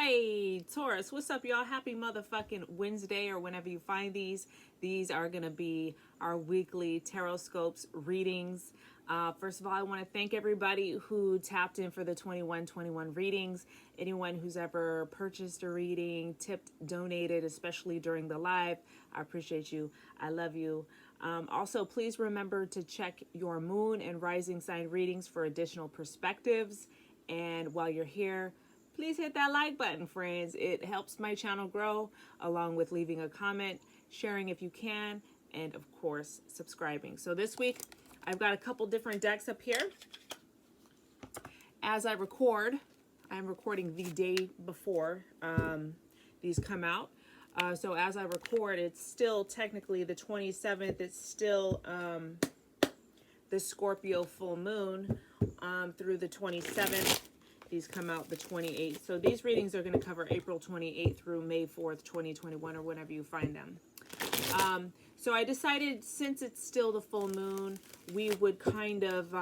Hey, Taurus, what's up, y'all? Happy motherfucking Wednesday, or whenever you find these. These are going to be our weekly Tarotscopes readings. First of all, I want to thank everybody who tapped in for the 21/21 readings. Anyone who's ever purchased a reading, tipped, donated, especially during the live. I appreciate you. I love you. Also, please remember to check your moon and rising sign readings for additional perspectives. And while you're here, please hit that like button, friends. It helps my channel grow, along with leaving a comment, sharing if you can, and of course, subscribing. So this week, I've got a couple different decks up here. As I record, I'm recording the day before these come out. So as I record, it's still technically the 27th. It's still the Scorpio full moon through the 27th. These come out the 28th. So these readings are going to cover April 28th through May 4th, 2021, or whenever you find them. So I decided, since it's still the full moon, we would kind of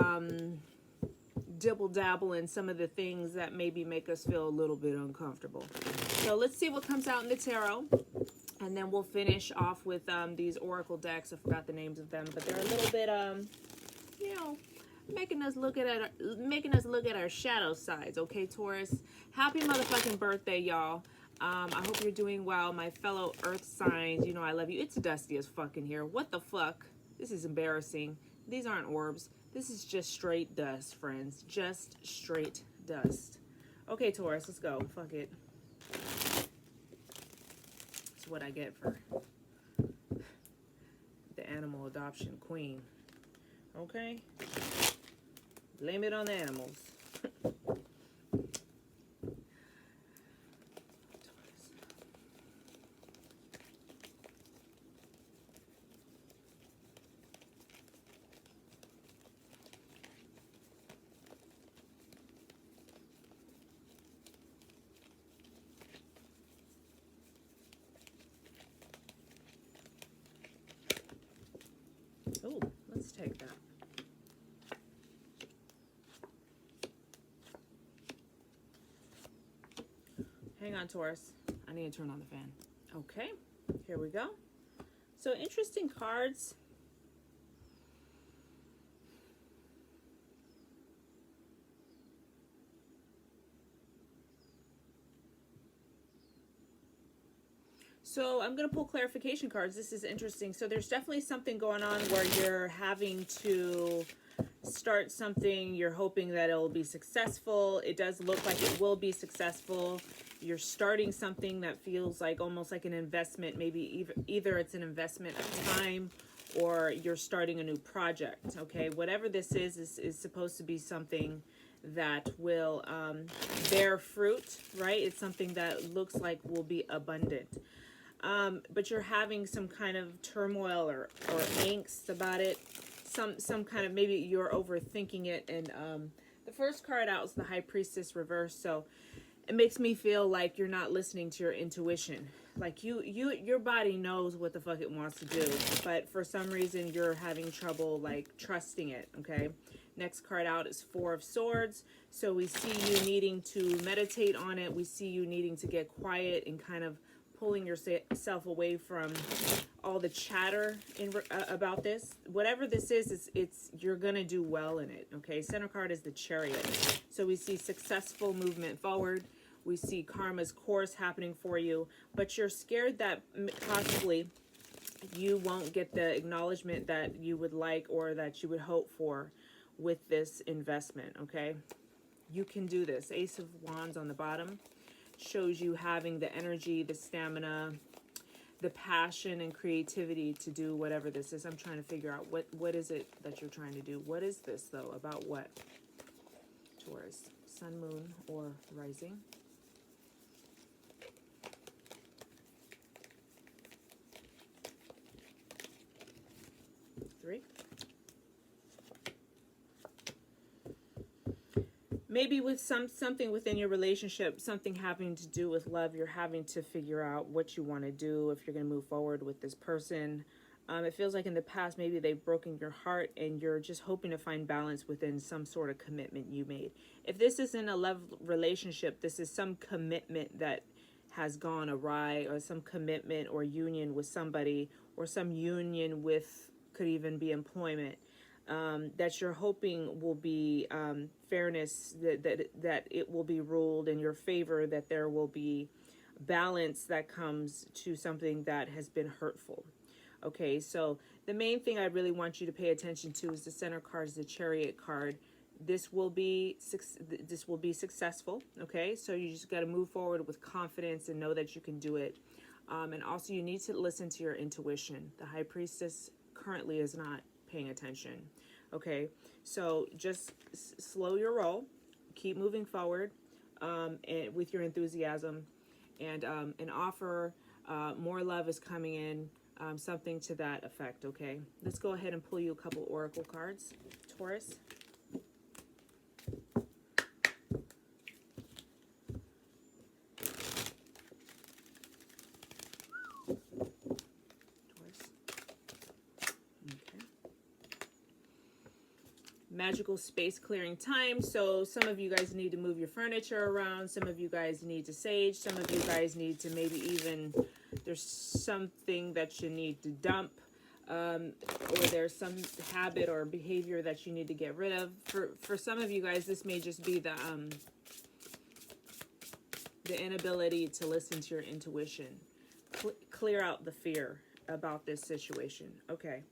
dibble dabble in some of the things that maybe make us feel a little bit uncomfortable. So let's see what comes out in the tarot. And then we'll finish off with these oracle decks. I forgot the names of them, but they're a little bit, you know, making us look at our shadow sides. Okay, Taurus, happy motherfucking birthday, y'all. I hope you're doing well, my fellow earth signs. You know I love you. It's dusty as fuck in here. What the fuck? This is embarrassing. These aren't orbs. This is just straight dust, friends. Just straight dust. Okay, Taurus, let's go. Fuck it. That's what I get for the animal adoption queen. Okay? Blame it on the animals. Oh, let's take that. Hang on, Taurus. I need to turn on the fan. Okay, here we go. So interesting cards. So I'm going to pull clarification cards. This is interesting. So there's definitely something going on where you're having to start something. You're hoping that it'll be successful. It does look like it will be successful. You're starting something that feels like almost like an investment. Maybe either it's an investment of time, or you're starting a new project. Okay, whatever this is supposed to be something that will bear fruit, right? It's something that looks like will be abundant. But you're having some kind of turmoil or angst about it. Some kind of, maybe you're overthinking it. And the first card out is the High Priestess reverse. So it makes me feel like you're not listening to your intuition. Like your body knows what the fuck it wants to do, but for some reason you're having trouble like trusting it. Okay. Next card out is Four of Swords. So we see you needing to meditate on it. We see you needing to get quiet and kind of pulling yourself away from all the chatter about this. Whatever this is, it's you're gonna do well in it. Okay, center card is the Chariot. So we see successful movement forward. We see karma's course happening for you, but you're scared that possibly you won't get the acknowledgement that you would like or that you would hope for with this investment. Okay, you can do this. Ace of Wands on the bottom shows you having the energy, the stamina, the passion and creativity to do whatever this is. I'm trying to figure out what is it that you're trying to do. What is this though? About what? Taurus, sun, moon, or rising? Three. Maybe with something within your relationship, something having to do with love, you're having to figure out what you want to do, if you're going to move forward with this person. It feels like in the past, maybe they've broken your heart and you're just hoping to find balance within some sort of commitment you made. If this isn't a love relationship, this is some commitment that has gone awry, or some commitment or union with somebody, or some union with, could even be employment, that you're hoping will be fairness, that it will be ruled in your favor, that there will be balance that comes to something that has been hurtful. Okay, so the main thing I really want you to pay attention to is the center card, is the Chariot card. This will be successful. Okay, so you just got to move forward with confidence and know that you can do it. And also, you need to listen to your intuition. The High Priestess currently is not paying attention. Okay, so just slow your roll, keep moving forward, and with your enthusiasm, and offer more love is coming in. Something to that effect. Okay, let's go ahead and pull you a couple oracle cards, Taurus. Magical space clearing time. So some of you guys need to move your furniture around. Some of you guys need to sage. Some of you guys need to maybe even, there's something that you need to dump, or there's some habit or behavior that you need to get rid of. For some of you guys, this may just be the inability to listen to your intuition. Clear out the fear about this situation. Okay.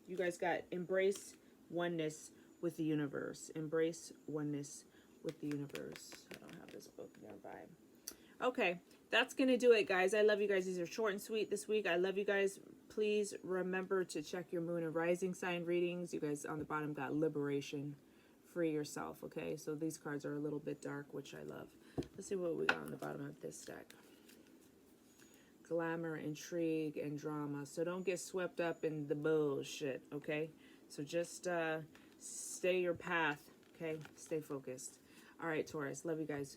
You guys got embrace oneness with the universe. Embrace oneness with the universe. I don't have this book nearby. Okay, that's going to do it, guys. I love you guys. These are short and sweet this week. I love you guys. Please remember to check your moon and rising sign readings. You guys on the bottom got liberation. Free yourself, okay? So these cards are a little bit dark, which I love. Let's see what we got on the bottom of this deck. Glamour, intrigue, and drama. So don't get swept up in the bullshit, okay? So just stay your path, okay? Stay focused. All right, Taurus. Love you guys.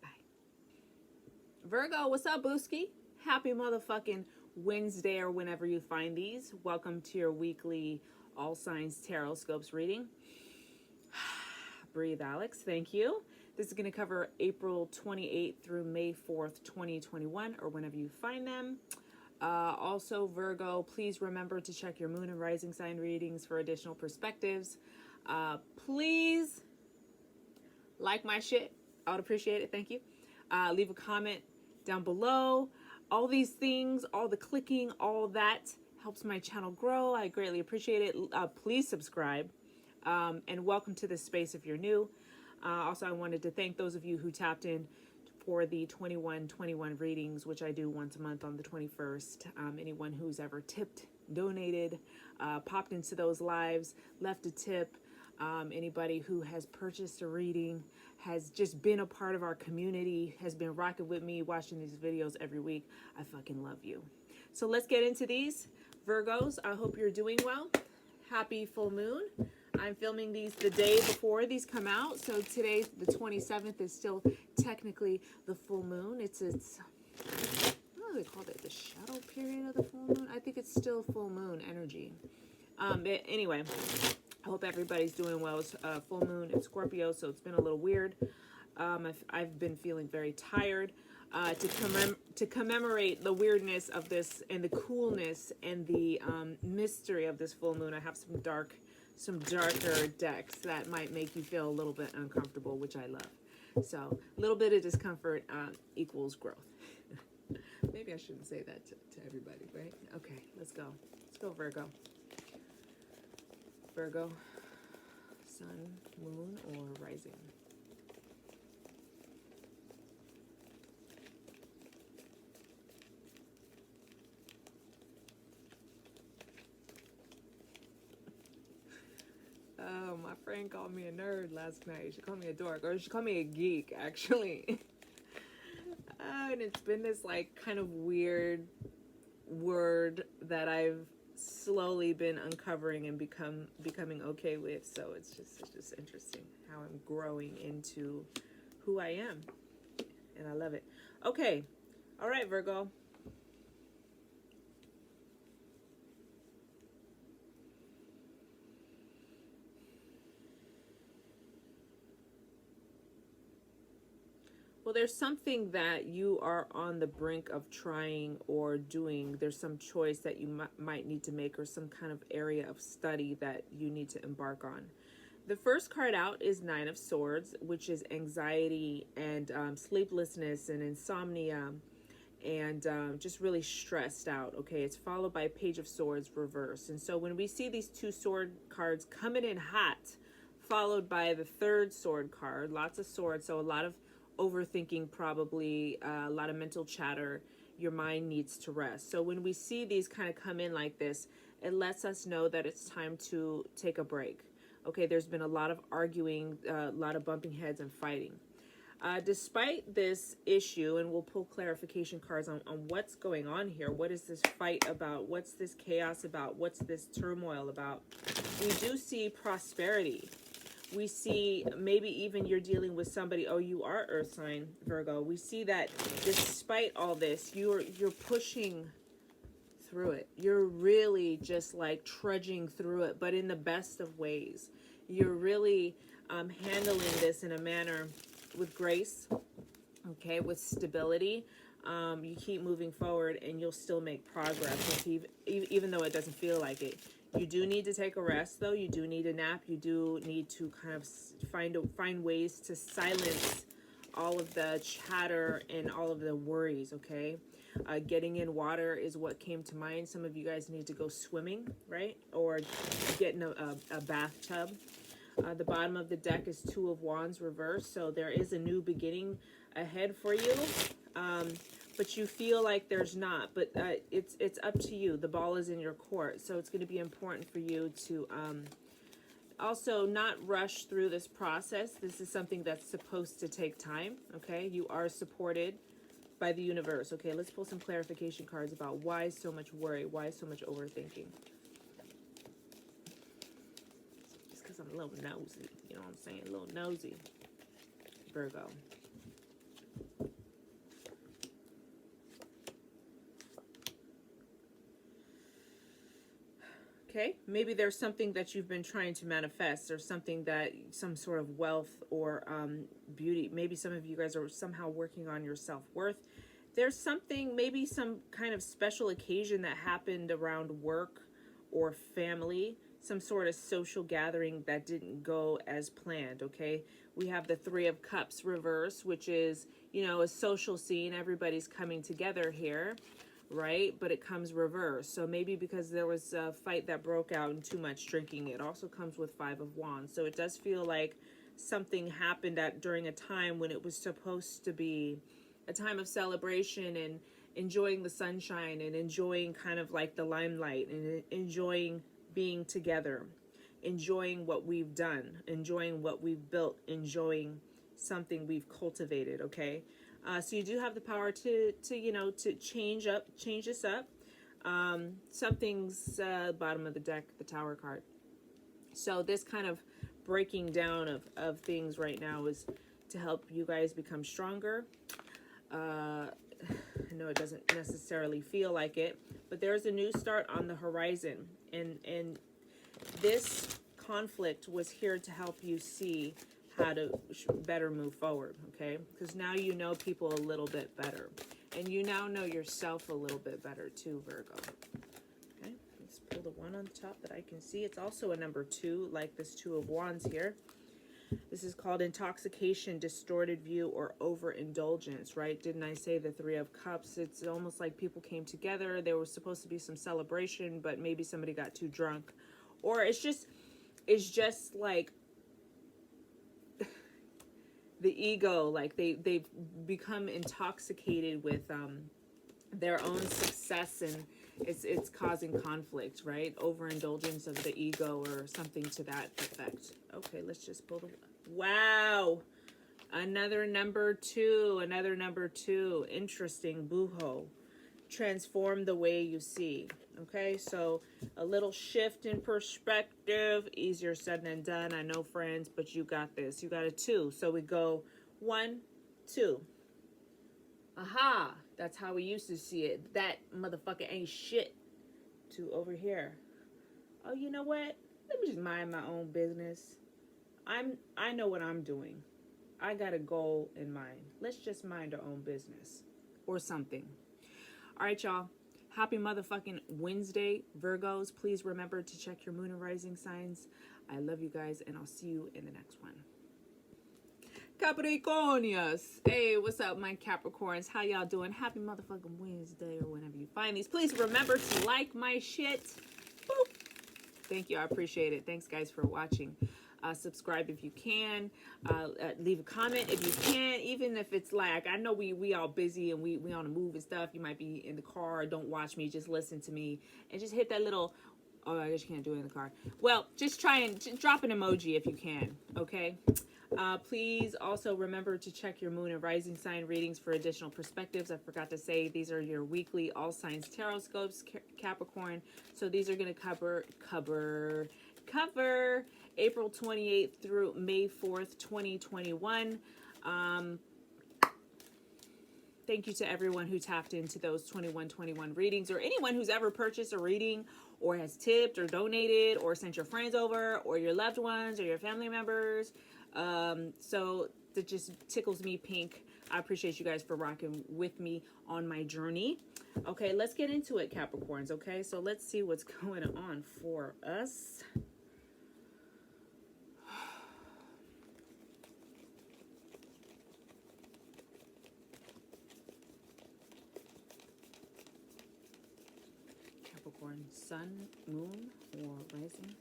Bye. Virgo, what's up, Booski? Happy motherfucking Wednesday, or whenever you find these. Welcome to your weekly All Signs Tarotscopes reading. Breathe, Alex. Thank you. This is going to cover April 28th through May 4th, 2021, or whenever you find them. Also, Virgo, please remember to check your moon and rising sign readings for additional perspectives. Please like my shit. I would appreciate it. Thank you. Leave a comment down below. All these things, all the clicking, all that helps my channel grow. I greatly appreciate it. Please subscribe. And welcome to this space if you're new. Also, I wanted to thank those of you who tapped in for the 2121 readings, which I do once a month on the 21st. Anyone who's ever tipped, donated, popped into those lives, left a tip, anybody who has purchased a reading, has just been a part of our community, has been rocking with me, watching these videos every week. I fucking love you. So let's get into these. Virgos, I hope you're doing well. Happy full moon. I'm filming these the day before these come out, so today, the 27th, is still technically the full moon. It's I don't know, they called it the shadow period of the full moon. I think it's still full moon energy. Anyway, I hope everybody's doing well. It's full moon in Scorpio, so it's been a little weird. I've been feeling very tired. To commemorate the weirdness of this and the coolness and the mystery of this full moon, I have some darker decks that might make you feel a little bit uncomfortable, which I love. So a little bit of discomfort equals growth. Maybe I shouldn't say that to everybody, right? Okay, let's go. Let's go, Virgo. Virgo, sun, moon, or rising? Oh, my friend called me a nerd last night. She called me a dork, or she called me a geek, actually. And it's been this like kind of weird word that I've slowly been uncovering and becoming okay with. So it's just interesting how I'm growing into who I am, and I love it. Okay, all right, Virgo. Well, there's something that you are on the brink of trying or doing. There's some choice that you might need to make, or some kind of area of study that you need to embark on. The first card out is Nine of Swords, which is anxiety and sleeplessness and insomnia and just really stressed out. Okay, it's followed by Page of Swords reverse. And so when we see these two sword cards coming in hot, followed by the third sword card, lots of swords, so a lot of overthinking, probably a lot of mental chatter. Your mind needs to rest. So when we see these kind of come in like this, it lets us know that it's time to take a break. Okay, there's been a lot of arguing, a lot of bumping heads and fighting. Despite this issue, and we'll pull clarification cards on what's going on here. What is this fight about? What's this chaos about? What's this turmoil about? We do see prosperity. We see maybe even you're dealing with somebody, oh, you are earth sign, Virgo. We see that despite all this, you're pushing through it. You're really just like trudging through it, but in the best of ways. You're really handling this in a manner with grace, okay, with stability. You keep moving forward and you'll still make progress, even though it doesn't feel like it. You do need to take a rest, though. You do need a nap. You do need to kind of find ways to silence all of the chatter and all of the worries, okay? Getting in water is what came to mind. Some of you guys need to go swimming, right? Or get in a bathtub. The bottom of the deck is Two of Wands reversed, so there is a new beginning ahead for you. But you feel like there's not, but it's up to you. The ball is in your court, so it's going to be important for you to also not rush through this process. This is something that's supposed to take time, okay? You are supported by the universe, okay? Let's pull some clarification cards about why so much worry, why so much overthinking. Just because I'm a little nosy, you know what I'm saying? A little nosy, Virgo. Okay, maybe there's something that you've been trying to manifest, or something that, some sort of wealth or beauty. Maybe some of you guys are somehow working on your self-worth. There's something, maybe some kind of special occasion that happened around work or family, some sort of social gathering that didn't go as planned, okay? We have the Three of Cups reverse, which is, you know, a social scene. Everybody's coming together here, right? But it comes reverse. So maybe because there was a fight that broke out and too much drinking. It also comes with Five of Wands. So it does feel like something happened during a time when it was supposed to be a time of celebration and enjoying the sunshine and enjoying kind of like the limelight and enjoying being together, enjoying what we've done, enjoying what we've built, enjoying something we've cultivated, okay? So you do have the power to you know, to change this up. Something's bottom of the deck, the Tower card. So this kind of breaking down of things right now is to help you guys become stronger. I know it doesn't necessarily feel like it, but there's a new start on the horizon, and this conflict was here to help you see how to better move forward, okay? Because now you know people a little bit better, and you now know yourself a little bit better too, Virgo. Okay, let's pull the one on top that I can see. It's also a number 2, like this Two of Wands here. This is called intoxication, distorted view, or overindulgence, right? Didn't I say the Three of Cups? It's almost like people came together. There was supposed to be some celebration, but maybe somebody got too drunk. Or it's just like the ego, like they've become intoxicated with their own success, and it's causing conflict, right? Overindulgence of the ego or something to that effect. Okay, let's just pull the... Wow! Another number 2. Interesting. Booho. Transform the way you see. Okay, so a little shift in perspective. Easier said than done, I know, friends, but you got this. You got a 2. So we go 1, 2. Aha! That's how we used to see it. That motherfucker ain't shit. 2 over here. Oh, you know what? Let me just mind my own business. I know what I'm doing. I got a goal in mind. let's just mind our own business or something. All right, y'all. Happy motherfucking Wednesday, Virgos. Please remember to check your moon and rising signs. I love you guys, and I'll see you in the next one. Capricornius. Hey, what's up, my Capricorns? How y'all doing? Happy motherfucking Wednesday, or whenever you find these. Please remember to like my shit. Boop. Thank you. I appreciate it. Thanks, guys, for watching. Subscribe if you can. Leave a comment if you can. Even if it's like, I know we all busy and we on the move and stuff. You might be in the car. Don't watch me. Just listen to me. And just hit that little... Oh, I guess you can't do it in the car. Well, just try and drop an emoji if you can. Okay? Please also remember to check your moon and rising sign readings for additional perspectives. I forgot to say these are your weekly all signs Tarotscopes, Capricorn. So these are going to cover April 28th through May 4th, 2021. Thank you to everyone who tapped into those 2121 readings, or anyone who's ever purchased a reading or has tipped or donated or sent your friends over or your loved ones or your family members. So that just tickles me pink. I appreciate you guys for rocking with me on my journey. Okay, let's get into it, Capricorns. Okay, so let's see what's going on for us. Capricorn, sun, moon, or rising?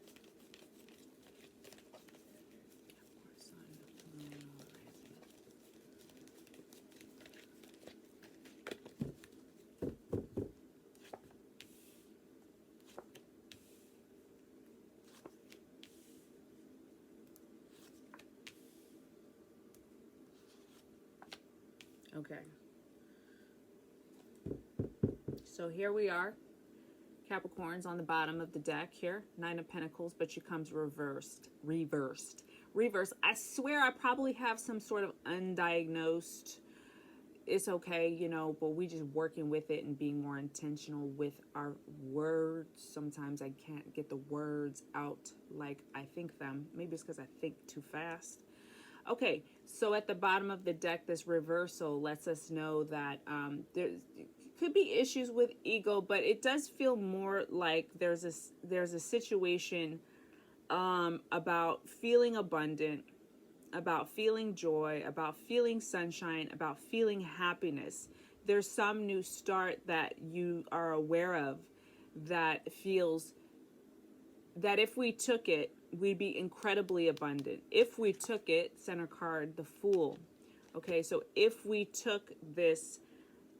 Okay, so here we are, Capricorns on the bottom of the deck here, Nine of Pentacles, but she comes reversed. I swear I probably have some sort of undiagnosed, it's okay, you know, but we just working with it and being more intentional with our words. Sometimes I can't get the words out like I think them. Maybe it's because I think too fast. Okay, so at the bottom of the deck, this reversal lets us know that there could be issues with ego, but it does feel more like there's a situation about feeling abundant, about feeling joy, about feeling sunshine, about feeling happiness. There's some new start that you are aware of that feels that if we took it, we'd be incredibly abundant. If we took it, center card, the Fool. Okay, so if we took this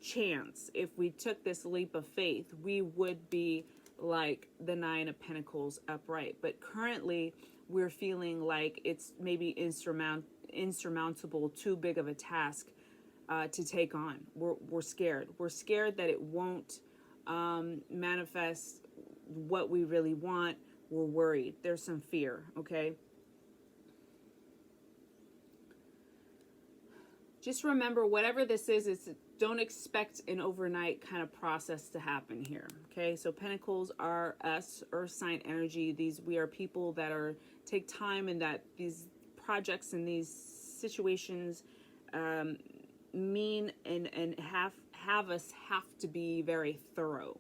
chance, if we took this leap of faith, we would be like the Nine of Pentacles upright. But currently, we're feeling like it's maybe insurmountable, too big of a task to take on. We're scared. We're scared that it won't manifest what we really want. We're worried. There's some fear, okay? Just remember, whatever this is, don't expect an overnight kind of process to happen here, okay? So Pentacles are us, Earth sign energy. We are people that take time, and that these projects and these situations mean and have us have to be very thorough,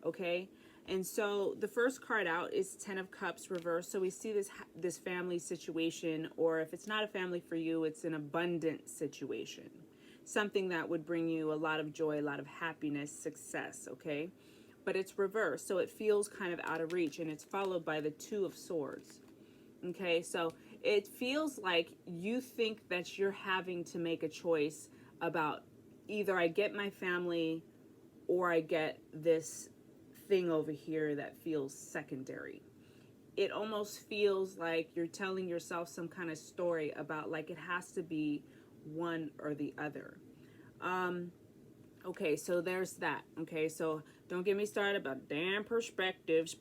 okay? And so the first card out is Ten of Cups reversed. So we see this family situation, or if it's not a family for you, it's an abundant situation. Something that would bring you a lot of joy, a lot of happiness, success, okay? But it's reversed, so it feels kind of out of reach, and it's followed by the Two of Swords, okay? So it feels like you think that you're having to make a choice about either I get my family or I get this thing over here that feels secondary. It almost feels like you're telling yourself some kind of story about like it has to be one or the other. Okay, so there's that. Okay, so don't get me started about damn perspectives,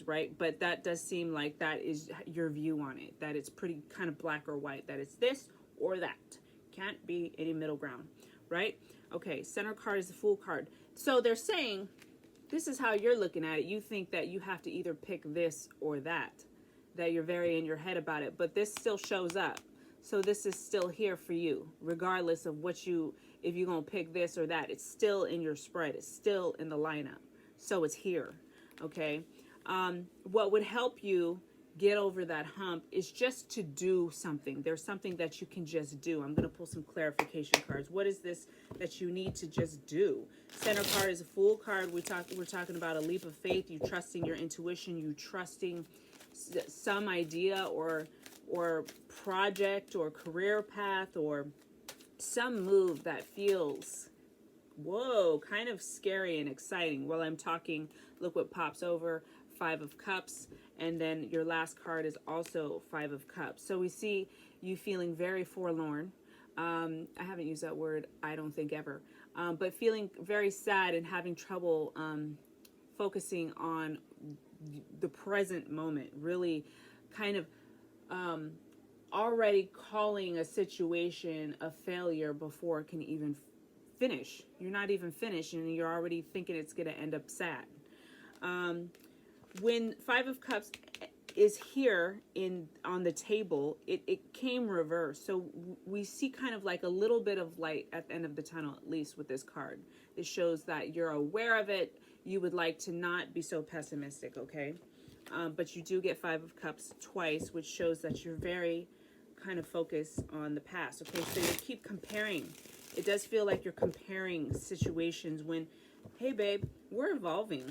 right? But that does seem like that is your view on it, that it's pretty kind of black or white, that it's this or that. Can't be any middle ground, right? Okay, center card is the Fool card. So they're saying, this is how you're looking at it. You think that you have to either pick this or that you're very in your head about it, but this still shows up. So this is still here for you, regardless of what you, if you're going to pick this or that, it's still in your spread. It's still in the lineup. So it's here. Okay. What would help you get over that hump is just to do something. There's something that you can just do. I'm going to pull some clarification cards. What is this that you need to just do? Center card is a Fool card. We're talking about a leap of faith. You trusting your intuition. You trusting some idea or project or career path or some move that feels, whoa, kind of scary and exciting. While I'm talking, look what pops over. 5 of Cups, and then your last card is also 5 of Cups. So we see you feeling very forlorn. I haven't used that word, I don't think, ever. But feeling very sad and having trouble focusing on the present moment. Really kind of already calling a situation a failure before it can even finish. You're not even finished and you're already thinking it's going to end up sad. When 5 of Cups is here on the table, it came reversed. So we see kind of like a little bit of light at the end of the tunnel, at least with this card. It shows that you're aware of it. You would like to not be so pessimistic, okay? But you do get 5 of Cups twice, which shows that you're very kind of focused on the past, okay? So you keep comparing. It does feel like you're comparing situations when, hey, babe, we're evolving.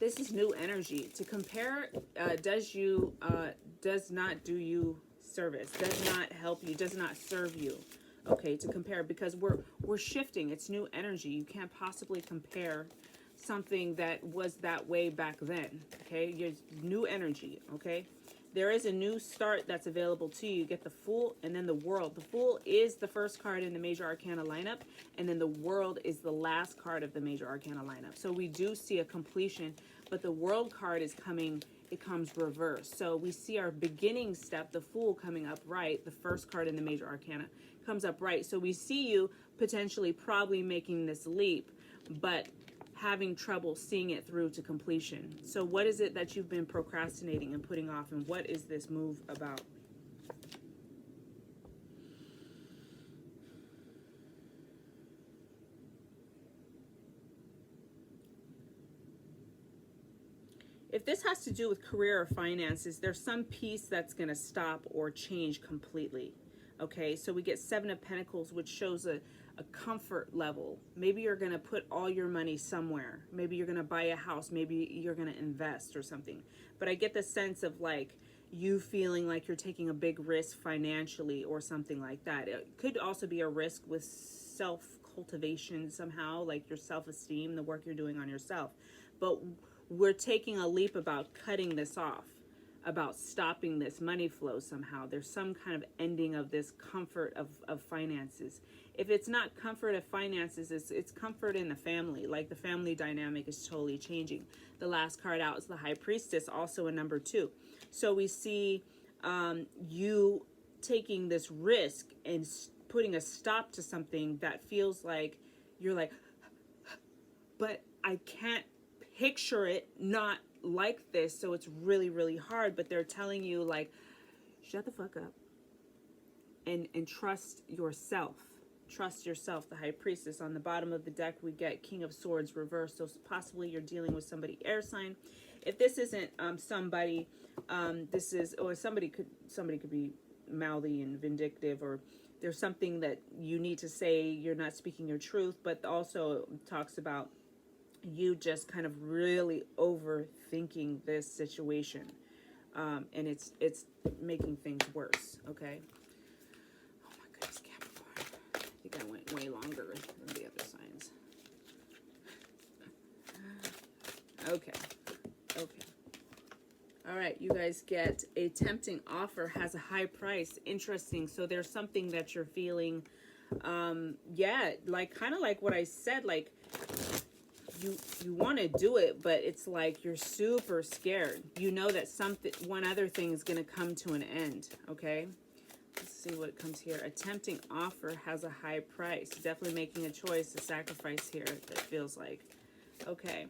This is new energy. To compare does not do you service, does not help you, does not serve you. Okay, to compare, because we're shifting. It's new energy. You can't possibly compare something that was that way back then. Okay, you're new energy. Okay, there is a new start that's available to you. You get the Fool and then the World. The Fool is the first card in the Major Arcana lineup, and then the World is the last card of the Major Arcana lineup. So we do see a completion, but the World card is coming, it comes reversed. So we see our beginning step, the Fool, coming up right. The first card in the Major Arcana comes up right. So we see you potentially probably making this leap, but having trouble seeing it through to completion. So what is it that you've been procrastinating and putting off, and what is this move about? If this has to do with career or finances, there's some piece that's going to stop or change completely. Okay, so we get 7 of Pentacles, which shows a comfort level. Maybe you're going to put all your money somewhere. Maybe you're going to buy a house. Maybe you're going to invest or something. But I get the sense of like you feeling like you're taking a big risk financially or something like that. It could also be a risk with self-cultivation somehow, like your self-esteem, the work you're doing on yourself. But we're taking a leap about cutting this off, about stopping this money flow somehow. There's some kind of ending of this comfort of finances. If it's not comfort of finances, it's comfort in the family. Like the family dynamic is totally changing. The last card out is the High Priestess, also a number 2. So we see you taking this risk and putting a stop to something that feels like you're like, but I can't picture it not like this, so it's really, really hard. But they're telling you like, shut the fuck up and trust yourself. Trust yourself. The High Priestess. On the bottom of the deck, we get King of Swords reversed. So possibly you're dealing with somebody air sign. If this isn't somebody, this is, or somebody could be mouthy and vindictive, or there's something that you need to say. You're not speaking your truth, but also talks about you just kind of really overthinking this situation, and it's making things worse. Okay. Oh my goodness, Capricorn. I think I went way longer than the other signs. Okay. All right, you guys get a tempting offer has a high price. Interesting. So there's something that you're feeling, yeah, like kind of like what I said, like you want to do it, but it's like you're super scared. You know that one other thing is going to come to an end. Okay, let's see what comes here. A tempting offer has a high price. Definitely making a choice, a sacrifice here. That feels like. Okay,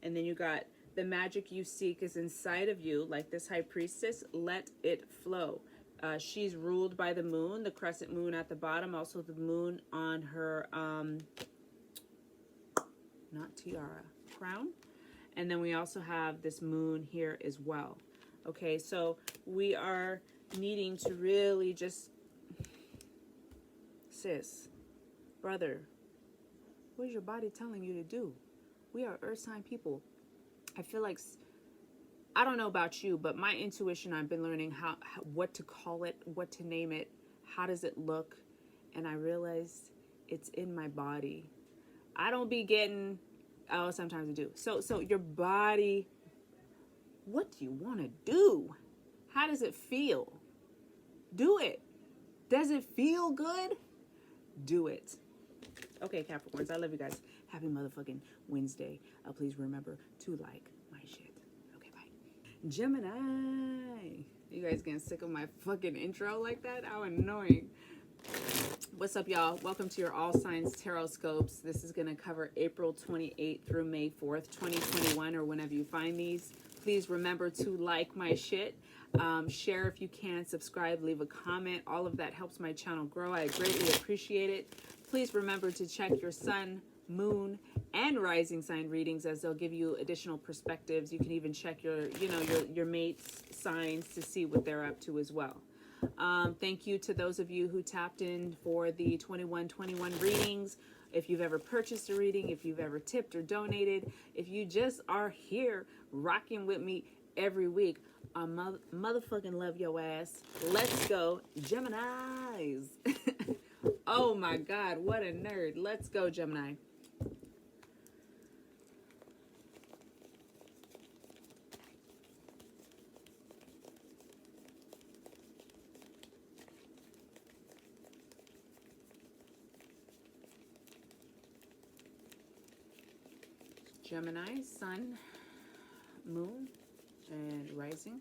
and then you got the magic you seek is inside of you, like this High Priestess. Let it flow. She's ruled by the moon, the crescent moon at the bottom, also the moon on her, not tiara, crown. And then we also have this moon here as well. Okay, so we are needing to really just, sis, brother, what is your body telling you to do? We are earth sign people. I feel like, I don't know about you, but my intuition, I've been learning how what to call it, what to name it, how does it look, and I realized it's in my body. I don't be getting, oh, sometimes I do. So your body, what do you want to do? How does it feel? Do it. Does it feel good? Do it. Okay, Capricorns, I love you guys. Happy motherfucking Wednesday. Please remember to like my shit. Okay, bye. Gemini. You guys getting sick of my fucking intro like that? How annoying. What's up, y'all? Welcome to your All Signs Tarotscopes. This is going to cover April 28th through May 4th, 2021, or whenever you find these. Please remember to like my shit. Share if you can, subscribe, leave a comment. All of that helps my channel grow. I greatly appreciate it. Please remember to check your sun, moon, and rising sign readings, as they'll give you additional perspectives. You can even check your mate's signs to see what they're up to as well. Thank you to those of you who tapped in for the 2121 readings. If you've ever purchased a reading, if you've ever tipped or donated, if you just are here rocking with me every week, I motherfucking love your ass. Let's go, Geminis. Oh my God, what a nerd. Let's go, Gemini. Gemini, sun, moon, and rising.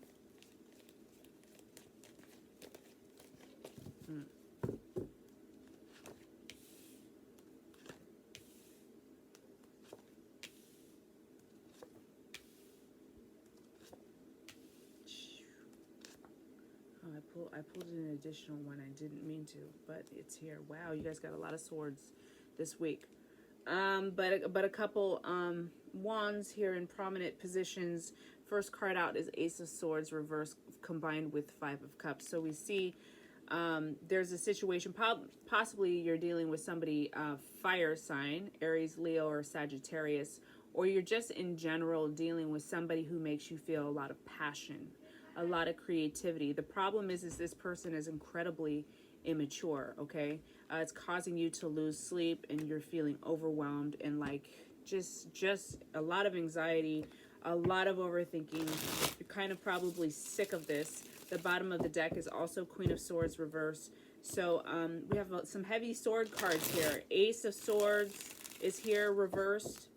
I pulled an additional one. I didn't mean to, but it's here. Wow, you guys got a lot of swords this week. But a couple wands here in prominent positions. First card out is Ace of Swords reverse combined with Five of Cups. So we see there's a situation, possibly you're dealing with somebody fire sign, Aries, Leo, or Sagittarius, or you're just in general dealing with somebody who makes you feel a lot of passion, a lot of creativity. The problem is this person is incredibly immature, okay? It's causing you to lose sleep, and you're feeling overwhelmed and like just a lot of anxiety, a lot of overthinking. You're kind of probably sick of this. The bottom of the deck is also Queen of Swords reverse. So we have some heavy sword cards here. Ace of Swords is here reversed.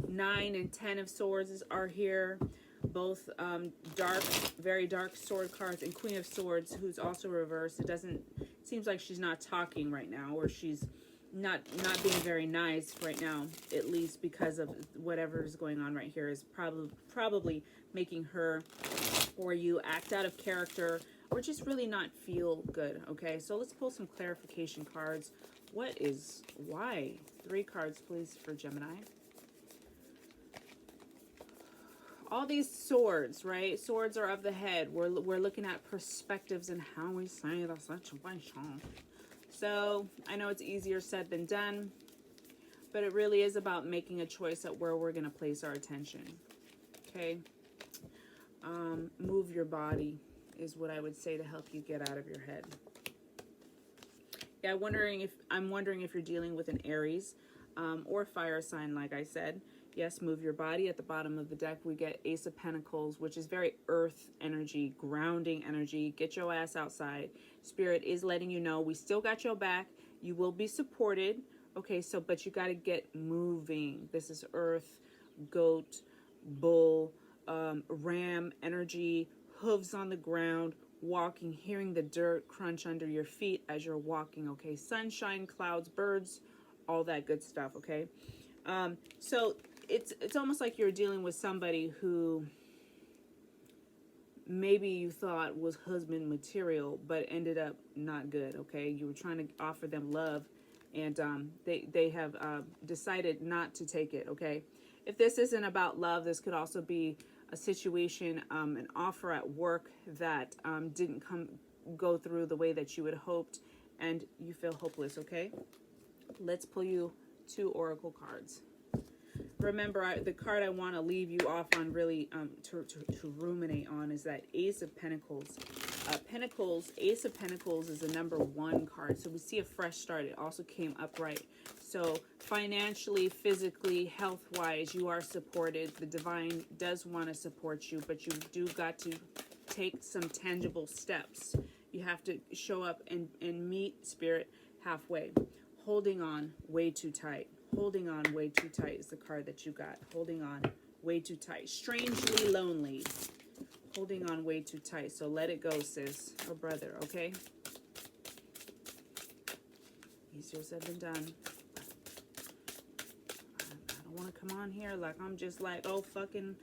9 and 10 of Swords are here. Both dark, very dark sword cards, and Queen of Swords, who's also reversed. Seems like she's not talking right now, or she's not being very nice right now, at least because of whatever is going on right here is probably making her or you act out of character or just really not feel good. Okay, so let's pull some clarification cards. Why? 3 cards, please, for Gemini. All these swords, right? Swords are of the head. We're looking at perspectives and how we say the situation. So I know it's easier said than done, but it really is about making a choice at where we're going to place our attention. Okay. Move your body is what I would say to help you get out of your head. Yeah, I'm wondering if you're dealing with an Aries or fire sign, like I said. Yes, move your body. At the bottom of the deck, we get Ace of Pentacles, which is very earth energy, grounding energy. Get your ass outside. Spirit is letting you know we still got your back. You will be supported. Okay, but you got to get moving. This is earth, goat, bull, ram energy, hooves on the ground, walking, hearing the dirt crunch under your feet as you're walking. Okay, sunshine, clouds, birds, all that good stuff. Okay, so it's almost like you're dealing with somebody who maybe you thought was husband material, but ended up not good. Okay, you were trying to offer them love, and they have decided not to take it. Okay, if this isn't about love, this could also be a situation, an offer at work that didn't go through the way that you had hoped, and you feel hopeless. Okay, let's pull you 2 oracle cards. Remember, the card I want to leave you off on, really to ruminate on, is that Ace of Pentacles. Ace of Pentacles is the #1 card. So we see a fresh start. It also came upright. So financially, physically, health-wise, you are supported. The divine does want to support you, but you do got to take some tangible steps. You have to show up and meet Spirit halfway. Holding on way too tight. Holding on way too tight is the card that you got. Holding on way too tight. Strangely lonely. Holding on way too tight. So let it go, sis or brother, okay? Easier said than done. I don't want to come on here like I'm just like, oh, fucking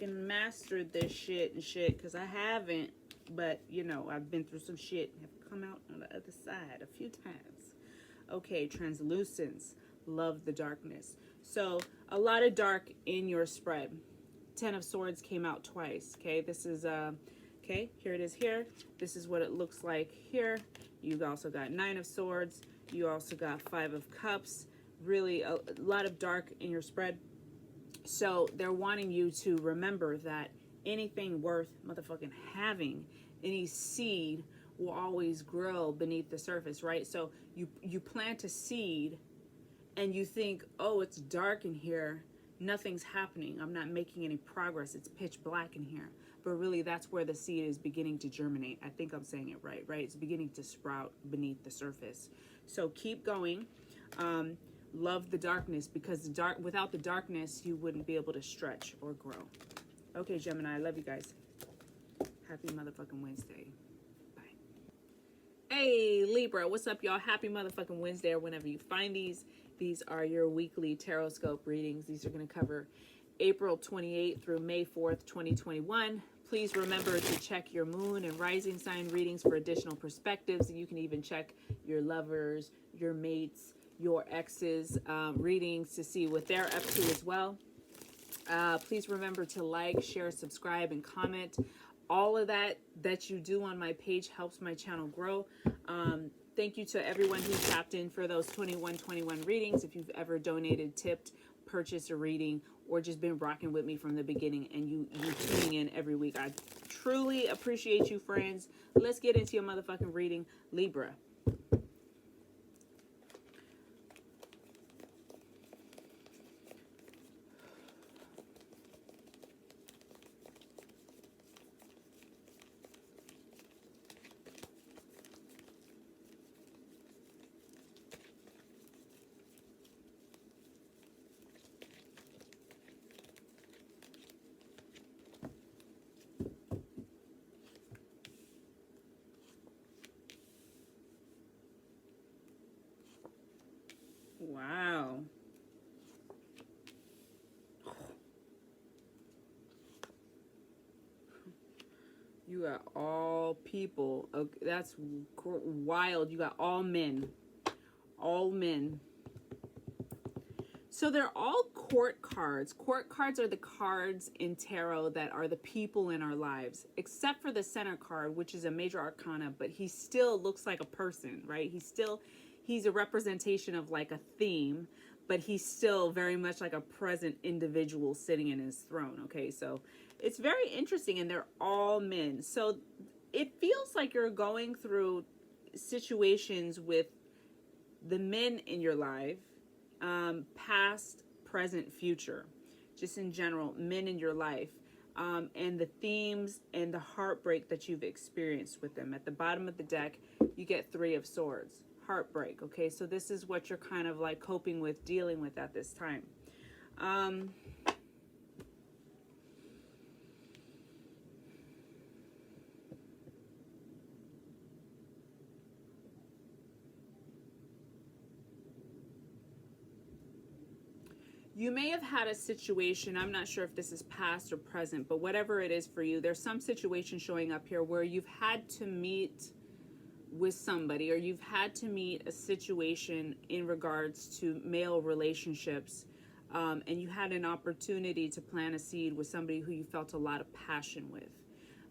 mastered this shit and shit, because I haven't. But, you know, I've been through some shit and have come out on the other side a few times. Okay, translucence. Love the darkness. So a lot of dark in your spread. 10 of Swords came out twice. Okay, this is okay, here it is here. This is what it looks like here. You also got 9 of Swords. You also got 5 of Cups. Really a lot of dark in your spread. So they're wanting you to remember that anything worth motherfucking having, any seed, will always grow beneath the surface, right? So you plant a seed and you think, oh, it's dark in here, nothing's happening, I'm not making any progress, it's pitch black in here. But really, that's where the seed is beginning to germinate. I think I'm saying it right? It's beginning to sprout beneath the surface. So keep going. Love the darkness, because without the darkness, you wouldn't be able to stretch or grow. Okay, Gemini, I love you guys. Happy motherfucking Wednesday. Bye. Hey, Libra, what's up, y'all? Happy motherfucking Wednesday, or whenever you find these. These are your weekly Tarotscope readings. These are going to cover April 28th through May 4th, 2021. Please remember to check your moon and rising sign readings for additional perspectives. You can even check your lovers, your mates, your exes readings to see what they're up to as well. Please remember to like, share, subscribe, and comment. All of that you do on my page helps my channel grow. Thank you to everyone who tapped in for those 2121 readings. If you've ever donated, tipped, purchased a reading, or just been rocking with me from the beginning, and you tuning in every week, I truly appreciate you, friends. Let's get into your motherfucking reading. Libra. Wow. You got all people. Okay, that's wild. You got all men. All men. So they're all court cards. Court cards are the cards in tarot that are the people in our lives, except for the center card, which is a major arcana, but he still looks like a person, right? He's a representation of like a theme, but he's still very much like a present individual sitting in his throne. Okay, so it's very interesting, and they're all men. So it feels like you're going through situations with the men in your life, past, present, future, just in general, men in your life, and the themes and the heartbreak that you've experienced with them. At the bottom of the deck, you get 3 of Swords. Heartbreak. Okay, so this is what you're kind of like coping with, dealing with at this time. You may have had a situation, I'm not sure if this is past or present, but whatever it is for you, there's some situation showing up here where you've had to meet with somebody, or you've had to meet a situation in regards to male relationships, and you had an opportunity to plant a seed with somebody who you felt a lot of passion with,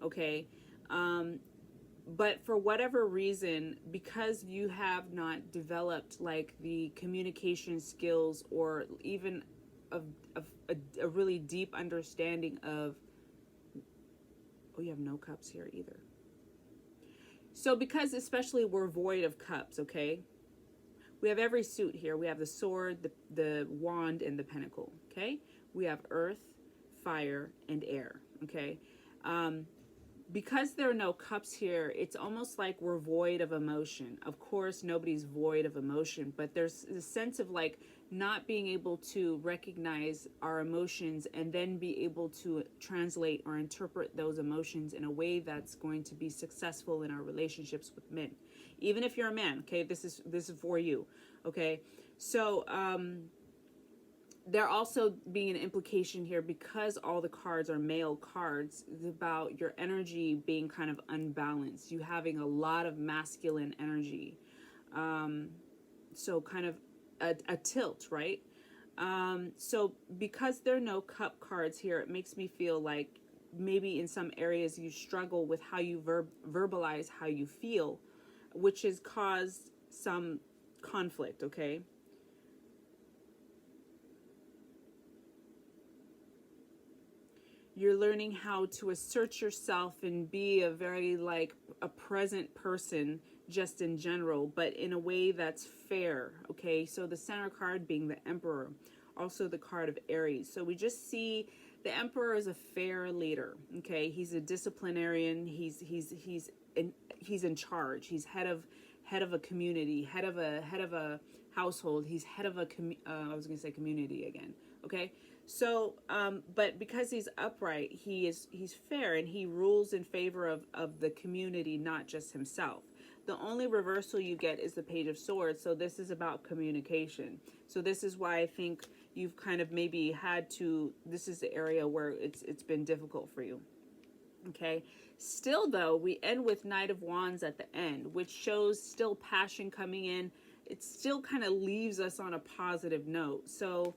okay? But for whatever reason, because you have not developed like the communication skills or even a really deep understanding of, oh, you have no cups here either. So because especially we're void of cups, okay? We have every suit here. We have the sword, the wand, and the pentacle, okay? We have earth, fire, and air, okay? Because there are no cups here, it's almost like we're void of emotion. Of course, nobody's void of emotion, but there's a sense of like not being able to recognize our emotions and then be able to translate or interpret those emotions in a way that's going to be successful in our relationships with men. Even if you're a man, okay, this is for you, okay? So, there also being an implication here, because all the cards are male cards, about your energy being kind of unbalanced, you having a lot of masculine energy, so kind of a tilt, right? So because there are no cup cards here, it makes me feel like maybe in some areas you struggle with how you verbalize how you feel, which has caused some conflict, okay? You're learning how to assert yourself and be a very like a present person just in general, but in a way that's fair, okay? So the center card being the Emperor, also the card of Aries. So we just see the Emperor is a fair leader, okay? He's a disciplinarian. He's in charge. He's head of a community, head of a household. He's head of a I was going to say community again, okay? So, but because he's upright, he's fair, and he rules in favor of the community, not just himself. The only reversal you get is the Page of Swords. So this is about communication. So this is why I think you've kind of maybe had to, this is the area where it's been difficult for you. Okay. Still though, we end with Knight of Wands at the end, which shows still passion coming in. It still kind of leaves us on a positive note. So,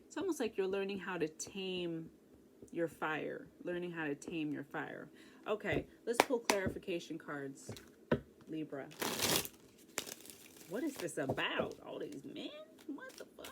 it's almost like you're learning how to tame your fire. Learning how to tame your fire. Okay, let's pull clarification cards. Libra. What is this about? All these men? What the fuck?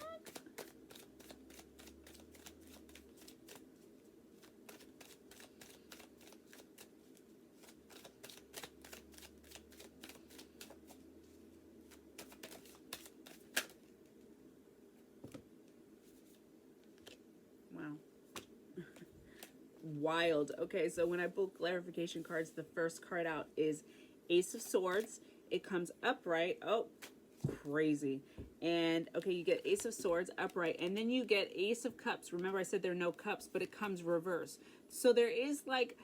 Wild. Okay, so when I pull clarification cards, the first card out is Ace of Swords. It comes upright. Oh, crazy. And okay, you get Ace of Swords upright, and then you get Ace of Cups. Remember I said there are no cups, but it comes reverse. So there is like,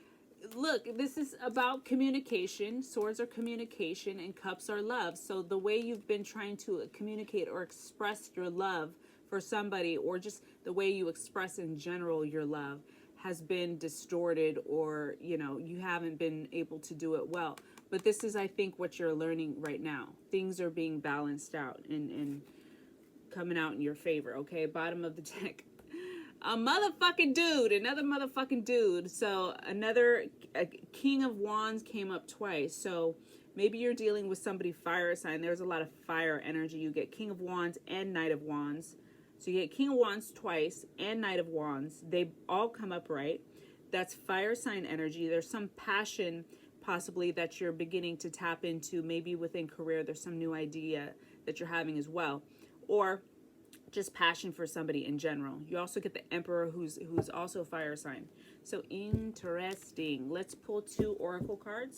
look, this is about communication. Swords are communication and cups are love. So the way you've been trying to communicate or express your love for somebody, or just the way you express in general your love, has been distorted, or you haven't been able to do it well. But this is, I think, what you're learning right now. Things are being balanced out and coming out in your favor. Okay, bottom of the deck, a motherfucking dude, another motherfucking dude. So a King of Wands came up twice. So maybe you're dealing with somebody fire sign. There's a lot of fire energy. You get King of Wands and Knight of Wands. So you get King of Wands twice and Knight of Wands. They all come up right. That's fire sign energy. There's some passion possibly that you're beginning to tap into. Maybe within career, there's some new idea that you're having as well. Or just passion for somebody in general. You also get the Emperor who's also fire sign. So interesting. Let's pull 2 oracle cards.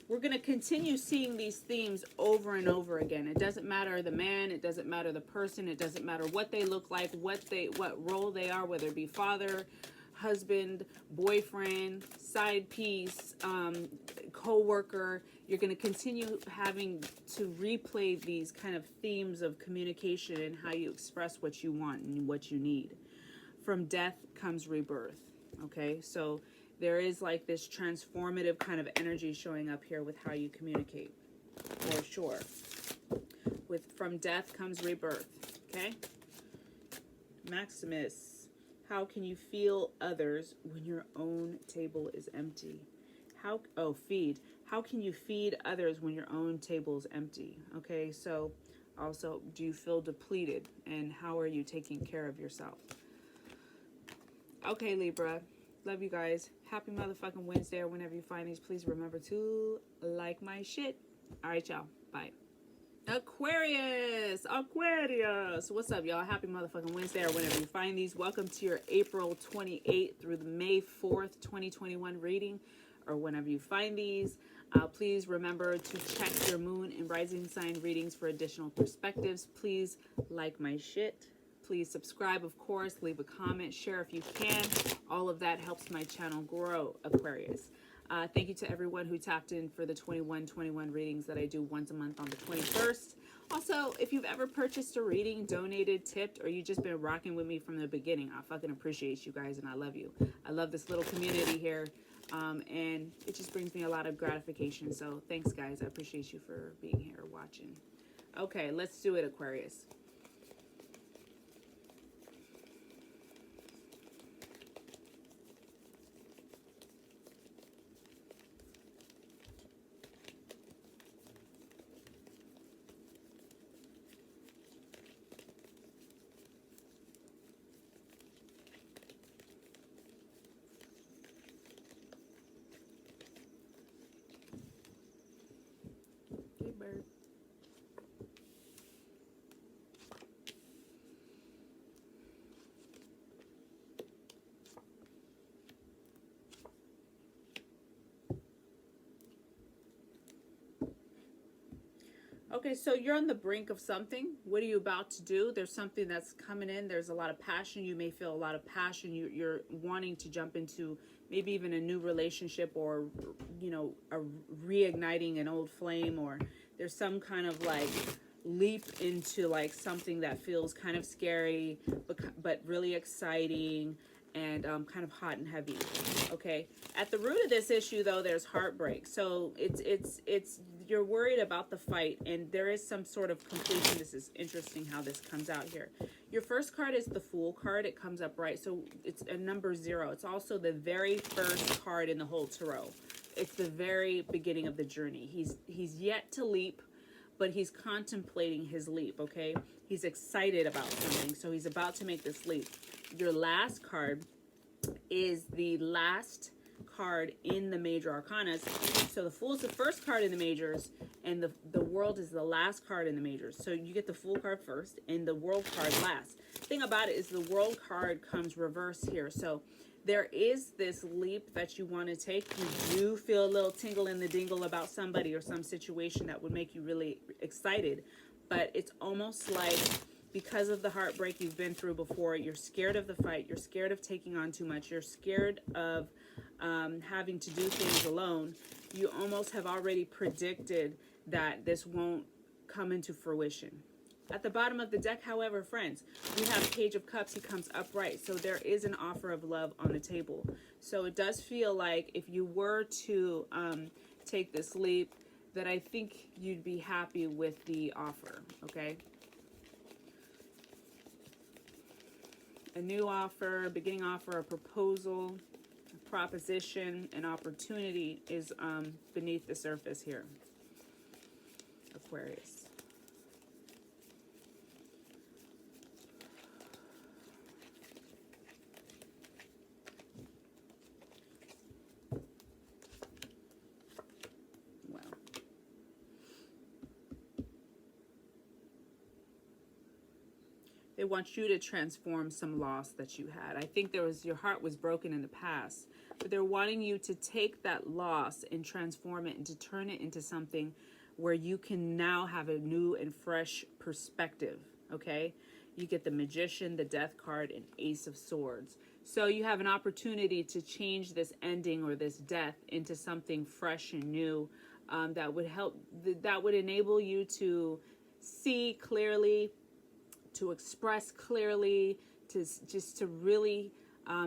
We're going to continue seeing these themes over and over again. It doesn't matter the man, it doesn't matter the person, it doesn't matter what they look like, what role they are, whether it be father, husband, boyfriend, side piece, co-worker. You're going to continue having to replay these kind of themes of communication and how you express what you want and what you need. From death comes rebirth. Okay, so there is like this transformative kind of energy showing up here with how you communicate, for sure. From death comes rebirth. Okay, Maximus, how can you feel others when your own table is empty? Feed. How can you feed others when your own table is empty? Okay, so also, do you feel depleted? And how are you taking care of yourself? Okay, Libra. Love you guys. Happy motherfucking Wednesday, or whenever you find these, please remember to like my shit. All right, y'all. Bye. Aquarius. What's up, y'all? Happy motherfucking Wednesday, or whenever you find these. Welcome to your April 28th through the May 4th, 2021 reading, or whenever you find these. Please remember to check your moon and rising sign readings for additional perspectives. Please like my shit. Please subscribe, of course. Leave a comment. Share if you can. All of that helps my channel grow, Aquarius. Thank you to everyone who tapped in for the 21/21 readings that I do once a month on the 21st. Also, if you've ever purchased a reading, donated, tipped, or you just been rocking with me from the beginning, I fucking appreciate you guys and I love you. I love this little community here, and it just brings me a lot of gratification. So thanks, guys. I appreciate you for being here watching. Okay, let's do it, Aquarius. Bird. Okay, so you're on the brink of something. What are you about to do? There's something that's coming in. There's a lot of passion. You may feel a lot of passion. You're wanting to jump into maybe even a new relationship, or, you know, a reigniting an old flame, or there's some kind of like leap into like something that feels kind of scary, but really exciting and kind of hot and heavy. Okay, at the root of this issue though, there's heartbreak. So it's you're worried about the fight, and there is some sort of completion. This is interesting how this comes out here. Your first card is the Fool card. It comes up right, so it's a number 0. It's also the very first card in the whole tarot. It's the very beginning of the journey. He's yet to leap, but he's contemplating his leap. Okay, he's excited about something, so he's about to make this leap. Your last card is the last card in the major arcanas. So the Fool is the first card in the majors, and the World is the last card in the majors. So you get the Fool card first and the World card last. Thing about it is the World card comes reverse here. So there is this leap that you want to take. You do feel a little tingle in the dingle about somebody or some situation that would make you really excited, but it's almost like, because of the heartbreak you've been through before, you're scared of the fight, you're scared of taking on too much, you're scared of having to do things alone. You almost have already predicted that this won't come into fruition. At the bottom of the deck, however, friends, we have Page of Cups. He comes upright, so there is an offer of love on the table. So it does feel like if you were to take this leap, that I think you'd be happy with the offer, okay? A new offer, beginning offer, a proposal, a proposition, an opportunity is beneath the surface here, Aquarius. They want you to transform some loss that you had. I think your heart was broken in the past, but they're wanting you to take that loss and transform it and to turn it into something where you can now have a new and fresh perspective, okay? You get the Magician, the Death card, and Ace of Swords. So you have an opportunity to change this ending or this death into something fresh and new, that would help, that would enable you to see clearly, to express clearly, to just to really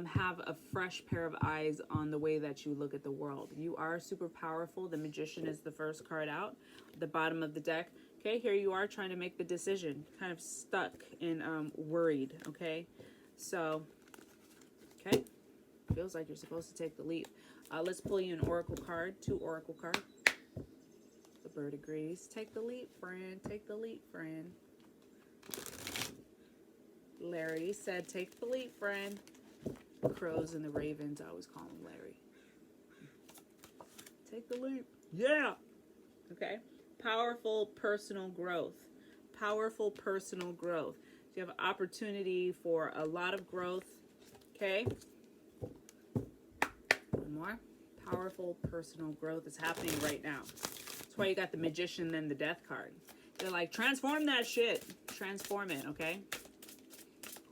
have a fresh pair of eyes on the way that you look at the world. You are super powerful. The Magician is the first card out, the bottom of the deck. Okay, here you are trying to make the decision, kind of stuck and worried. Okay, so, okay, feels like you're supposed to take the leap. Let's pull you an oracle card, 2 oracle cards. The bird agrees. Take the leap, friend. Take the leap, friend. Larry said, take the leap, friend. The crows and the ravens, I always call him Larry. Take the leap. Yeah. Okay. Powerful personal growth. Powerful personal growth. So you have an opportunity for a lot of growth. Okay. One more. Powerful personal growth is happening right now. That's why you got the Magician and the Death card. They're like, transform that shit. Transform it, okay?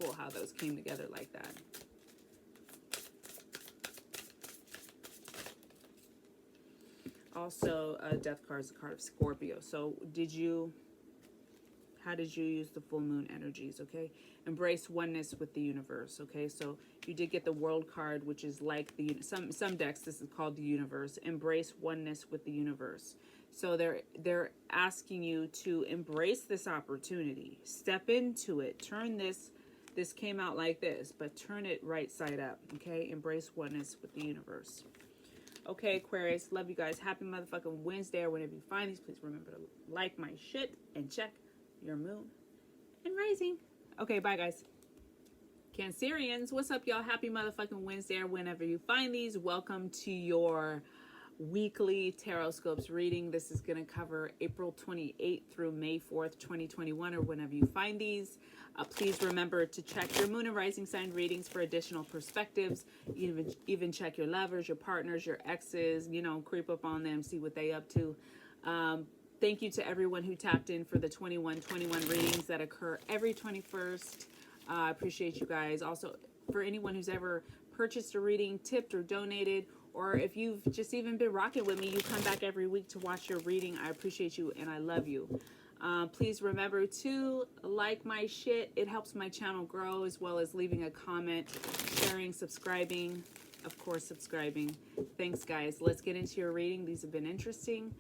Cool how those came together like that. Also, Death card is a card of Scorpio. So how did you use the full moon energies, okay? Embrace oneness with the universe, okay? So you did get the World card, which is like some decks, this is called the universe. Embrace oneness with the universe. So they're asking you to embrace this opportunity. Step into it. Turn this came out like this, but turn it right side up, okay? Embrace oneness with the universe. Okay, Aquarius, love you guys. Happy motherfucking Wednesday, or whenever you find these, please remember to like my shit and check your moon and rising. Okay, bye, guys. Cancerians, what's up, y'all? Happy motherfucking Wednesday, or whenever you find these. Welcome to your weekly Tarotscopes reading. This is going to cover April 28th through May 4th, 2021, or whenever you find these. Please remember to check your moon and rising sign readings for additional perspectives. Even check your lovers, your partners, your exes, creep up on them, see what they up to. Thank you to everyone who tapped in for the 2121 readings that occur every 21st. I appreciate you guys. Also, for anyone who's ever purchased a reading, tipped or donated, or if you've just even been rocking with me, you come back every week to watch your reading. I appreciate you and I love you. Please remember to like my shit. It helps my channel grow, as well as leaving a comment, sharing, subscribing. Of course, subscribing. Thanks, guys. Let's get into your reading. These have been interesting.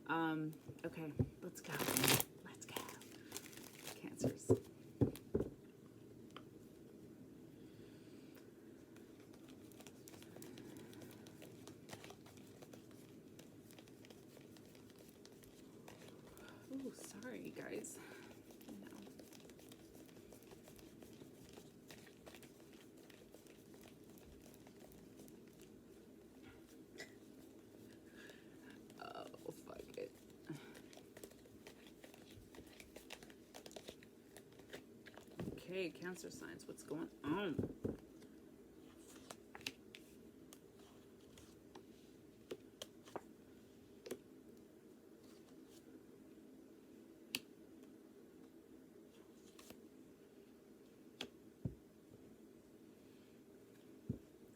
Okay, let's go. Let's go. Cancers. Oh, sorry, guys. Oh, fuck it. Okay, Cancer signs, what's going on?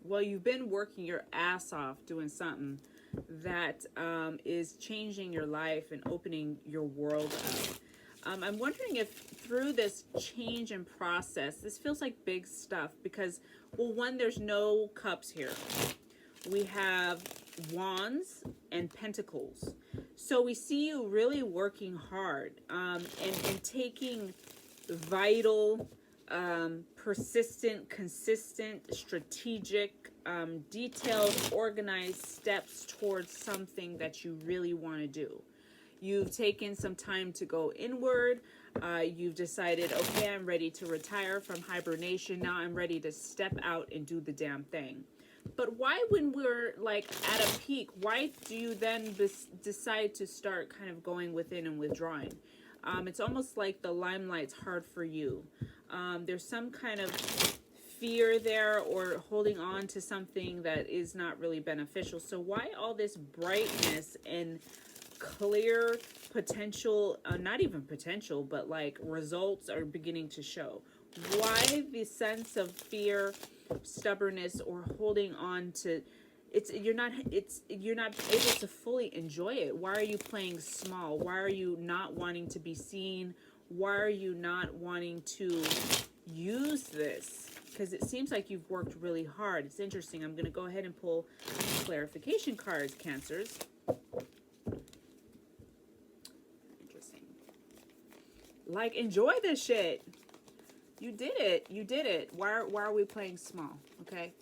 Well, you've been working your ass off doing something that is changing your life and opening your world up. I'm wondering if through this change and process, this feels like big stuff because, well, one, there's no cups here. We have wands and pentacles. So we see you really working hard and taking vital, persistent, consistent, strategic, detailed, organized steps towards something that you really want to do. You've taken some time to go inward. You've decided, okay, I'm ready to retire from hibernation. Now I'm ready to step out and do the damn thing. But why, when we're like at a peak, why do you then decide to start kind of going within and withdrawing? It's almost like the limelight's hard for you. There's some kind of fear there, or holding on to something that is not really beneficial. So why all this brightness and clear potential, not even potential, but like results are beginning to show? Why the sense of fear, stubbornness, or holding on to you're not able to fully enjoy it? Why are you playing small? Why are you not wanting to be seen? Why are you not wanting to use this? Because it seems like you've worked really hard. It's interesting. I'm going to go ahead and pull clarification cards, Cancers. Interesting. Like, enjoy this shit. You did it. You did it. Why are we playing small? Okay.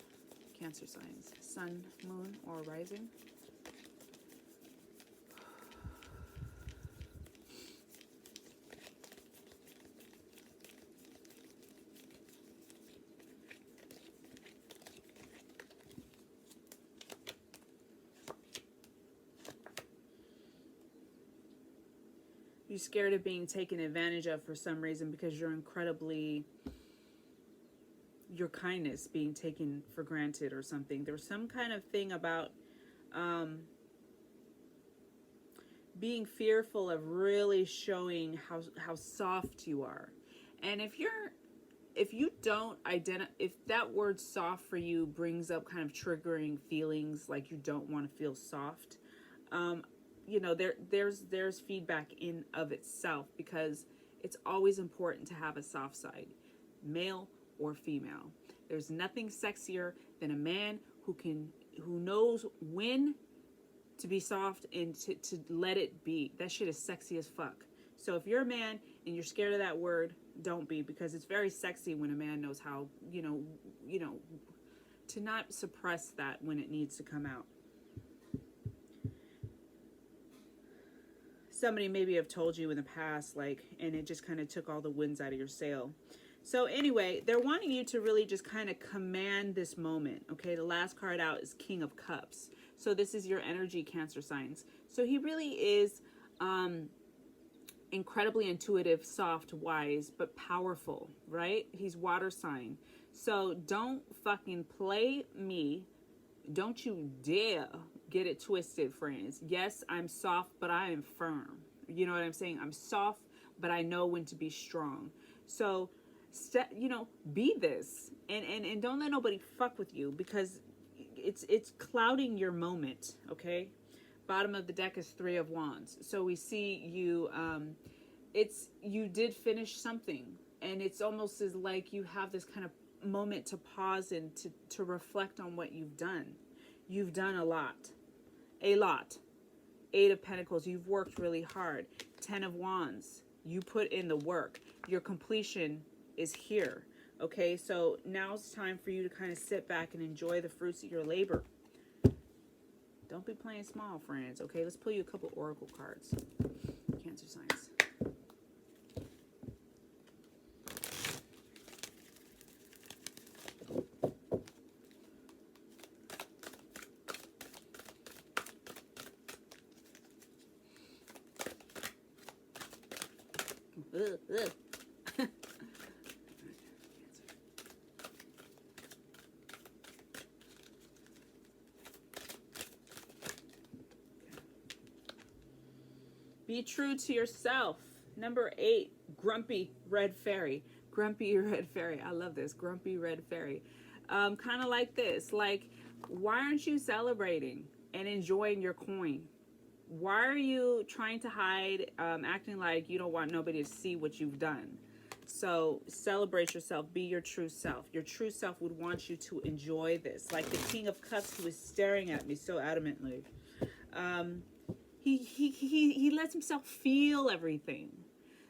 Cancer signs. Sun, moon, or rising. You're scared of being taken advantage of for some reason because your kindness being taken for granted or something. There's some kind of thing about being fearful of really showing how soft you are. And if you don't identify, if that word soft for you brings up kind of triggering feelings like you don't want to feel soft, you know, there's feedback in of itself, because it's always important to have a soft side, male or female. There's nothing sexier than a man who knows when to be soft and to let it be. That shit is sexy as fuck. So if you're a man and you're scared of that word, don't be, because it's very sexy when a man knows how, you know, to not suppress that when it needs to come out. Somebody maybe have told you in the past, like, and it just kind of took all the winds out of your sail. So anyway, they're wanting you to really just kind of command this moment. Okay, the last card out is King of Cups. So this is your energy, Cancer signs. So he really is incredibly intuitive, soft, wise, but powerful, right? He's water sign. So don't fucking play me. Don't you dare get it twisted, friends. Yes, I'm soft, but I am firm. You know what I'm saying? I'm soft, but I know when to be strong. So, you know, be this, and don't let nobody fuck with you, because it's clouding your moment. Okay. Bottom of the deck is 3 of Wands. So we see you. You did finish something, and it's almost as like you have this kind of moment to pause and to reflect on what you've done. You've done a lot. 8 of Pentacles, you've worked really hard. 10 of Wands, you put in the work. Your completion is here. Okay, so now it's time for you to kind of sit back and enjoy the fruits of your labor. Don't be playing small, friends. Okay, let's pull you a couple oracle cards. Cancer signs. Be true to yourself. Number 8, Grumpy Red Fairy. Grumpy Red Fairy. I love this. Grumpy Red Fairy. Kind of like this. Like, why aren't you celebrating and enjoying your coin? Why are you trying to hide, acting like you don't want nobody to see what you've done? So celebrate yourself. Be your true self. Your true self would want you to enjoy this. Like the King of Cups, who is staring at me so adamantly. He lets himself feel everything.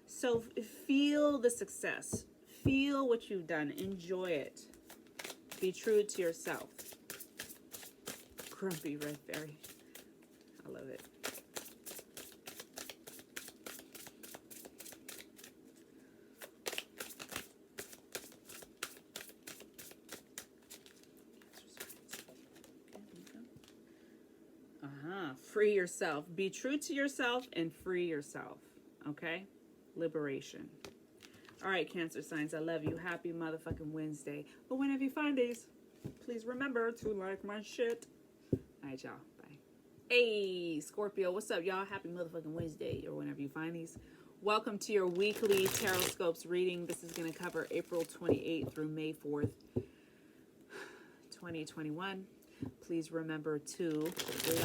So feel the success. Feel what you've done. Enjoy it. Be true to yourself. Grumpy Red Fairy. I love it. Free yourself. Be true to yourself and free yourself. Okay? Liberation. All right, Cancer signs. I love you. Happy motherfucking Wednesday. But whenever you find these, please remember to like my shit. All right, y'all. Bye. Hey, Scorpio, what's up, y'all? Happy motherfucking Wednesday, or whenever you find these. Welcome to your weekly Tarotscopes reading. This is going to cover April 28th through May 4th, 2021. Please remember to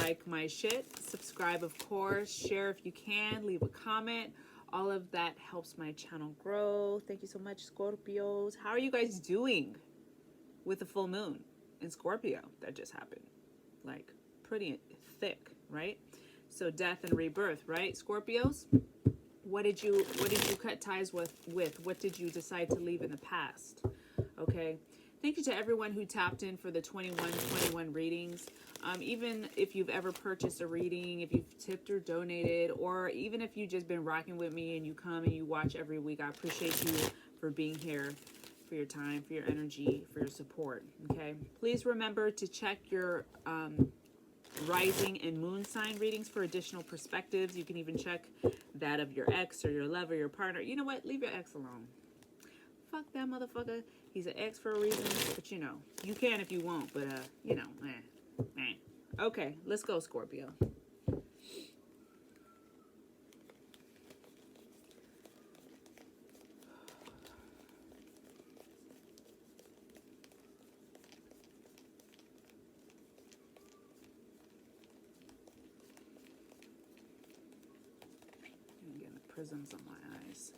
like my shit, subscribe, of course, share if you can, leave a comment. All of that helps my channel grow. Thank you so much, Scorpios. How are you guys doing with the full moon in Scorpio that just happened? Like, pretty thick, right? So death and rebirth, right, Scorpios? What did you cut ties with? What did you decide to leave in the past? Okay. Thank you to everyone who tapped in for the 21 readings. Even if you've ever purchased a reading, if you've tipped or donated, or even if you've just been rocking with me and you come and you watch every week, I appreciate you for being here, for your time, for your energy, for your support. Okay. Please remember to check your rising and moon sign readings for additional perspectives. You can even check that of your ex or your lover, your partner. You know what? Leave your ex alone. Fuck that motherfucker. He's an ex for a reason, but you know, you can if you want, but you know, Okay, let's go, Scorpio. I'm getting the prisms on my eyes.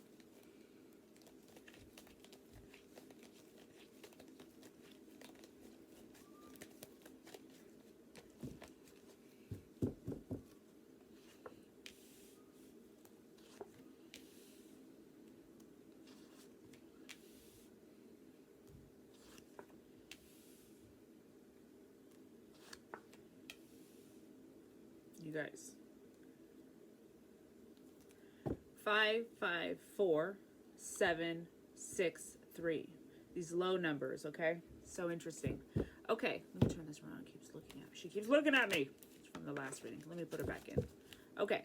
You guys. 5, 5, 4, 7, 6, 3. These low numbers, okay? So interesting. Okay, let me turn this around. Keeps looking at me. She keeps looking at me. It's from the last reading. Let me put her back in. Okay.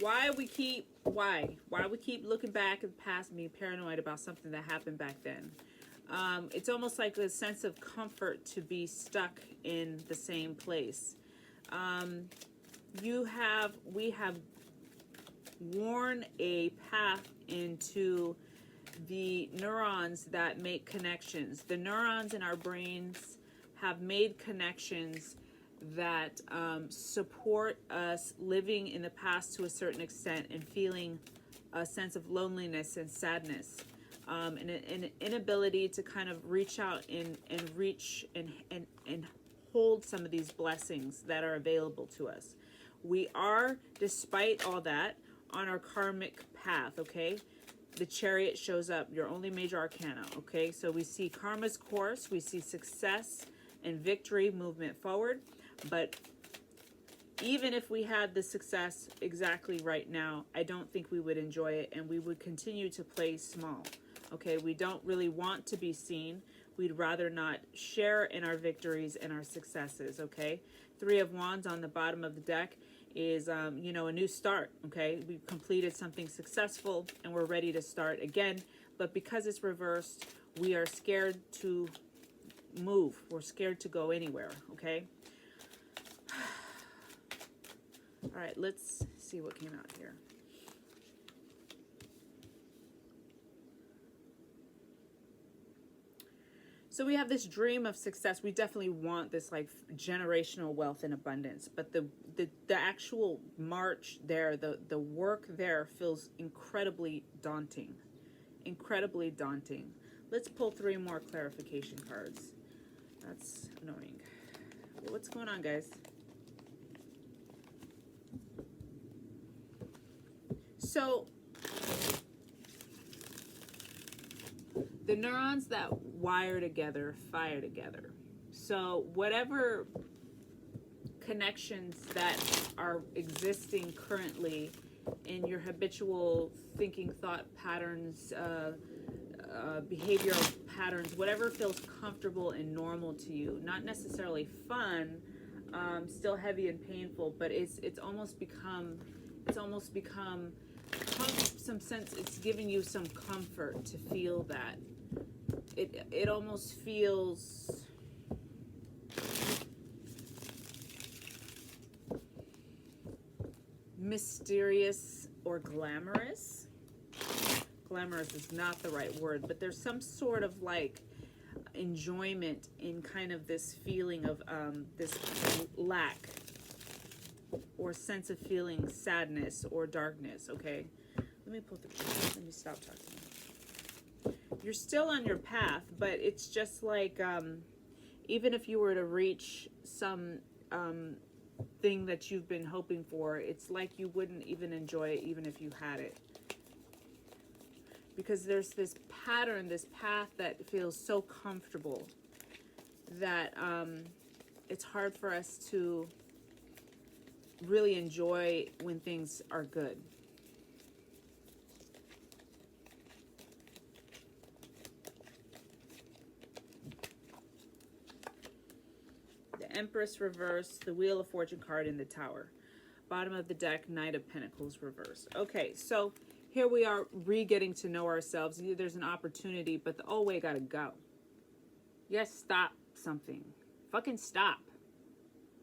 Why we keep looking back and past and being paranoid about something that happened back then? It's almost like a sense of comfort to be stuck in the same place. We have worn a path into the neurons that make connections. The neurons in our brains have made connections that support us living in the past to a certain extent and feeling a sense of loneliness and sadness, and an inability to kind of reach out and reach and hold some of these blessings that are available to us. We are, despite all that, on our karmic path, okay? The Chariot shows up, your only major arcana, okay? So we see karma's course, we see success and victory, movement forward. But even if we had the success exactly right now, I don't think we would enjoy it, and we would continue to play small, okay? We don't really want to be seen. We'd rather not share in our victories and our successes, okay? 3 of Wands on the bottom of the deck is, you know, a new start, okay? We've completed something successful and we're ready to start again. But because it's reversed, we are scared to move. We're scared to go anywhere, okay? All right, let's see what came out here. So we have this dream of success. We definitely want this like generational wealth and abundance, but the actual march there, the work there feels incredibly daunting. Incredibly daunting. Let's pull 3 more clarification cards. That's annoying. What's going on, guys? So the neurons that wire together fire together. So whatever connections that are existing currently in your habitual thinking, thought patterns, behavioral patterns, whatever feels comfortable and normal to you, not necessarily fun, still heavy and painful, but it's almost become some sense, it's giving you some comfort to feel that. It almost feels mysterious or glamorous. Glamorous is not the right word, but there's some sort of like enjoyment in kind of this feeling of this lack or sense of feeling sadness or darkness. Okay, let me pull through. Let me stop talking. You're still on your path, but it's just like even if you were to reach some thing that you've been hoping for, it's like you wouldn't even enjoy it even if you had it. Because there's this pattern, this path that feels so comfortable that it's hard for us to really enjoy when things are good. The Empress reverse, the Wheel of Fortune card in the Tower. Bottom of the deck, Knight of Pentacles reverse. Okay, so here we are getting to know ourselves. There's an opportunity, but the old way gotta go. Yes, stop something. Fucking stop.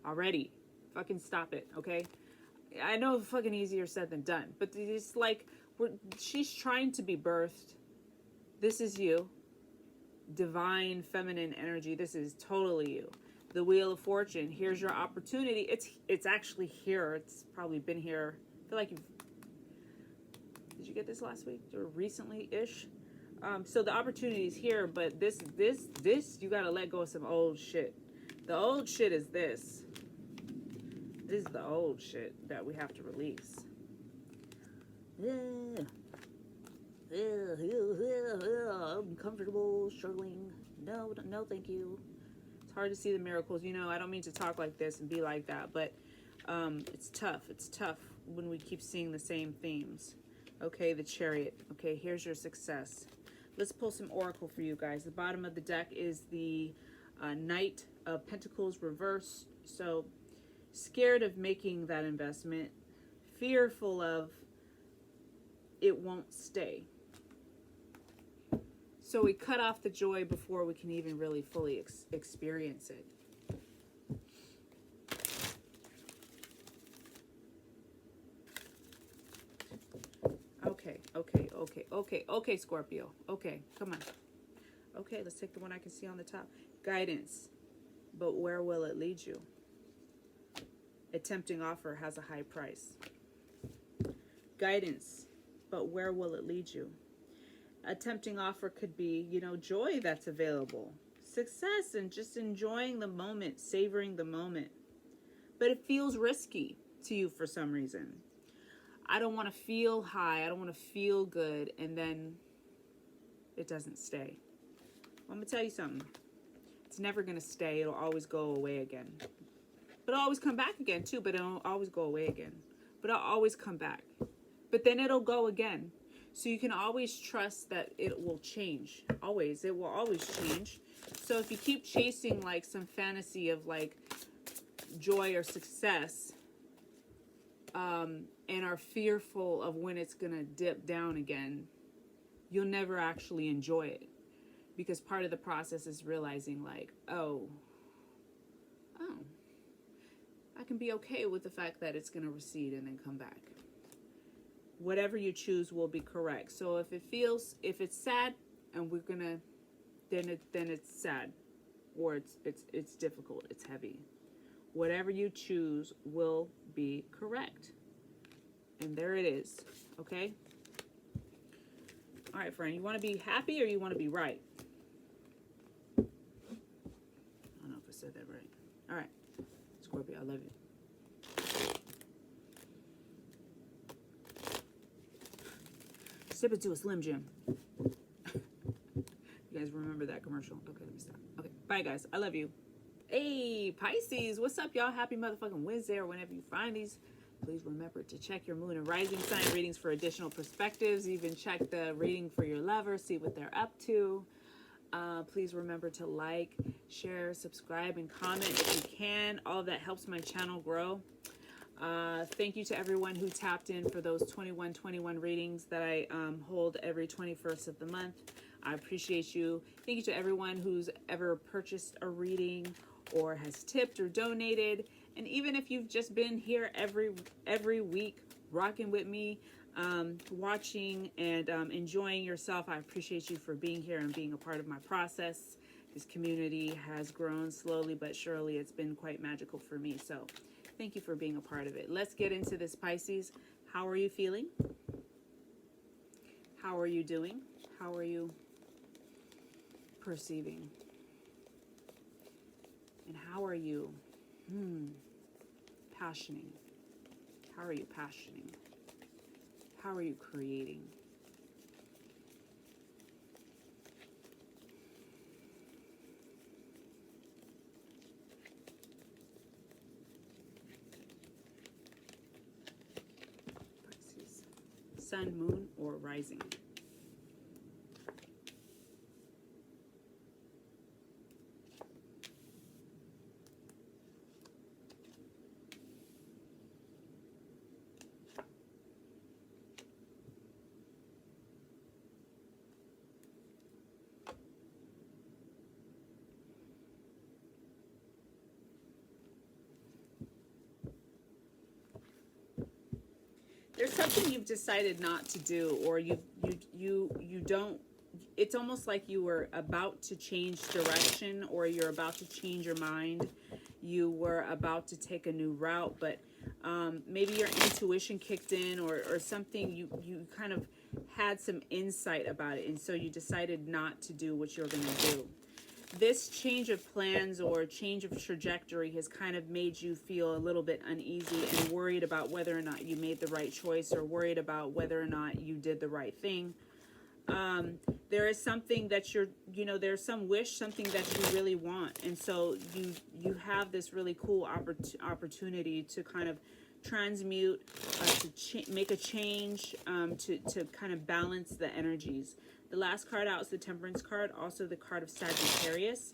Already. Fucking stop it, okay? I know it's fucking easier said than done, but it's like she's trying to be birthed. This is you. Divine feminine energy. This is totally you. The Wheel of Fortune. Here's your opportunity. It's actually here. It's probably been here. I feel like you've... Did you get this last week or recently-ish? So the opportunity is here, but this, you got to let go of some old shit. The old shit is this. This is the old shit that we have to release. I'm comfortable, struggling. No, thank you. It's hard to see the miracles. You know, I don't mean to talk like this and be like that, but it's tough. It's tough when we keep seeing the same themes. Okay, the Chariot. Okay, here's your success. Let's pull some oracle for you guys. The bottom of the deck is the Knight of Pentacles reversed. So scared of making that investment, fearful of it won't stay. So we cut off the joy before we can even really fully experience it. Okay, Scorpio. Okay, come on. Okay, let's take the one I can see on the top. Guidance, but where will it lead you? A tempting offer has a high price. Guidance, but where will it lead you? A tempting offer could be, you know, joy that's available. Success and just enjoying the moment, savoring the moment. But it feels risky to you for some reason. I don't want to feel high. I don't want to feel good. And then it doesn't stay. Well, I'm going to tell you something. It's never going to stay. It'll always go away again. But it'll always come back again too. But it'll always go away again. But it'll always come back. But then it'll go again. So you can always trust that it will change. Always. It will always change. So if you keep chasing like some fantasy of like joy or success, and are fearful of when it's going to dip down again, you'll never actually enjoy it. Because part of the process is realizing like, oh, I can be okay with the fact that it's going to recede and then come back. Whatever you choose will be correct. So if it's sad and we're going to, then it's sad, or it's difficult, it's heavy. Whatever you choose will be correct. And there it is. Okay? All right, friend. You want to be happy or you want to be right? I don't know if I said that right. All right. Scorpio, I love you. Sip it to a Slim Jim. You guys remember that commercial? Okay, let me stop. Okay, bye guys. I love you. Hey, Pisces, what's up, y'all? Happy motherfucking Wednesday, or whenever you find these. Please remember to check your moon and rising sign readings for additional perspectives. Even check the reading for your lover, see what they're up to. Please remember to like, share, subscribe, and comment if you can. All of that helps my channel grow. Thank you to everyone who tapped in for those 21 readings that I hold every 21st of the month. I appreciate you. Thank you to everyone who's ever purchased a reading or has tipped or donated. And even if you've just been here every week, rocking with me, watching and enjoying yourself, I appreciate you for being here and being a part of my process. This community has grown slowly but surely. It's been quite magical for me. So thank you for being a part of it. Let's get into this, Pisces. How are you feeling? How are you doing? How are you perceiving? And how are you passioning? How are you passioning? How are you creating? Pisces. Sun, moon, or rising? There's something you've decided not to do, or you don't. It's almost like you were about to change direction, or you're about to change your mind. You were about to take a new route, but maybe your intuition kicked in, or something. You kind of had some insight about it, and so you decided not to do what you're going to do. This change of plans or change of trajectory has kind of made you feel a little bit uneasy and worried about whether or not you made the right choice, or worried about whether or not you did the right thing. There is something that there's some wish, something that you really want. And so you have this really cool opportunity to kind of transmute, to make a change, to kind of balance the energies. The last card out is the Temperance card, also the card of Sagittarius.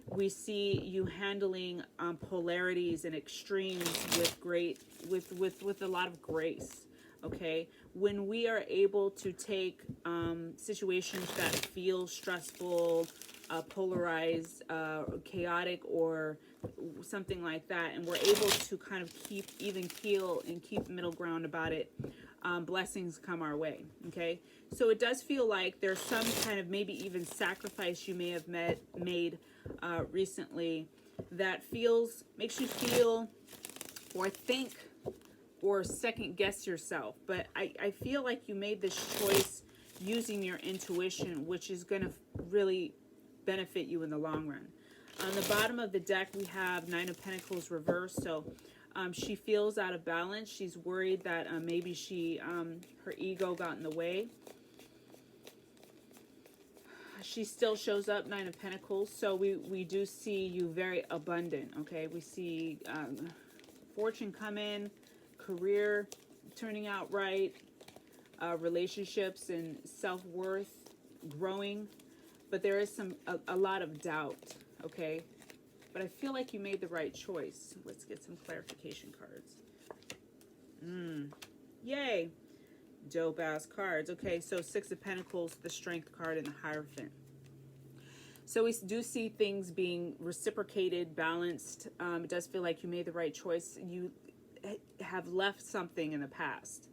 We see you handling polarities and extremes with a lot of grace. Okay, when we are able to take situations that feel stressful, polarized, chaotic, or something like that, and we're able to kind of keep even keel and keep middle ground about it, blessings come our way. Okay, so it does feel like there's some kind of maybe even sacrifice you may have made recently that makes you feel or think or second guess yourself. But I feel like you made this choice using your intuition, which is going to really benefit you in the long run. On the bottom of the deck, we have Nine of Pentacles reversed. So she feels out of balance. She's worried that maybe her ego got in the way. She still shows up, Nine of Pentacles. So we do see you very abundant. Okay, we see fortune come in, career turning out right, relationships and self-worth growing, but there is a lot of doubt. Okay, but I feel like you made the right choice. Let's get some clarification cards. Yay, dope ass cards. Okay, so Six of Pentacles, the Strength card, and the Hierophant. So we do see things being reciprocated, balanced. It does feel like you made the right choice. You have left something in the past.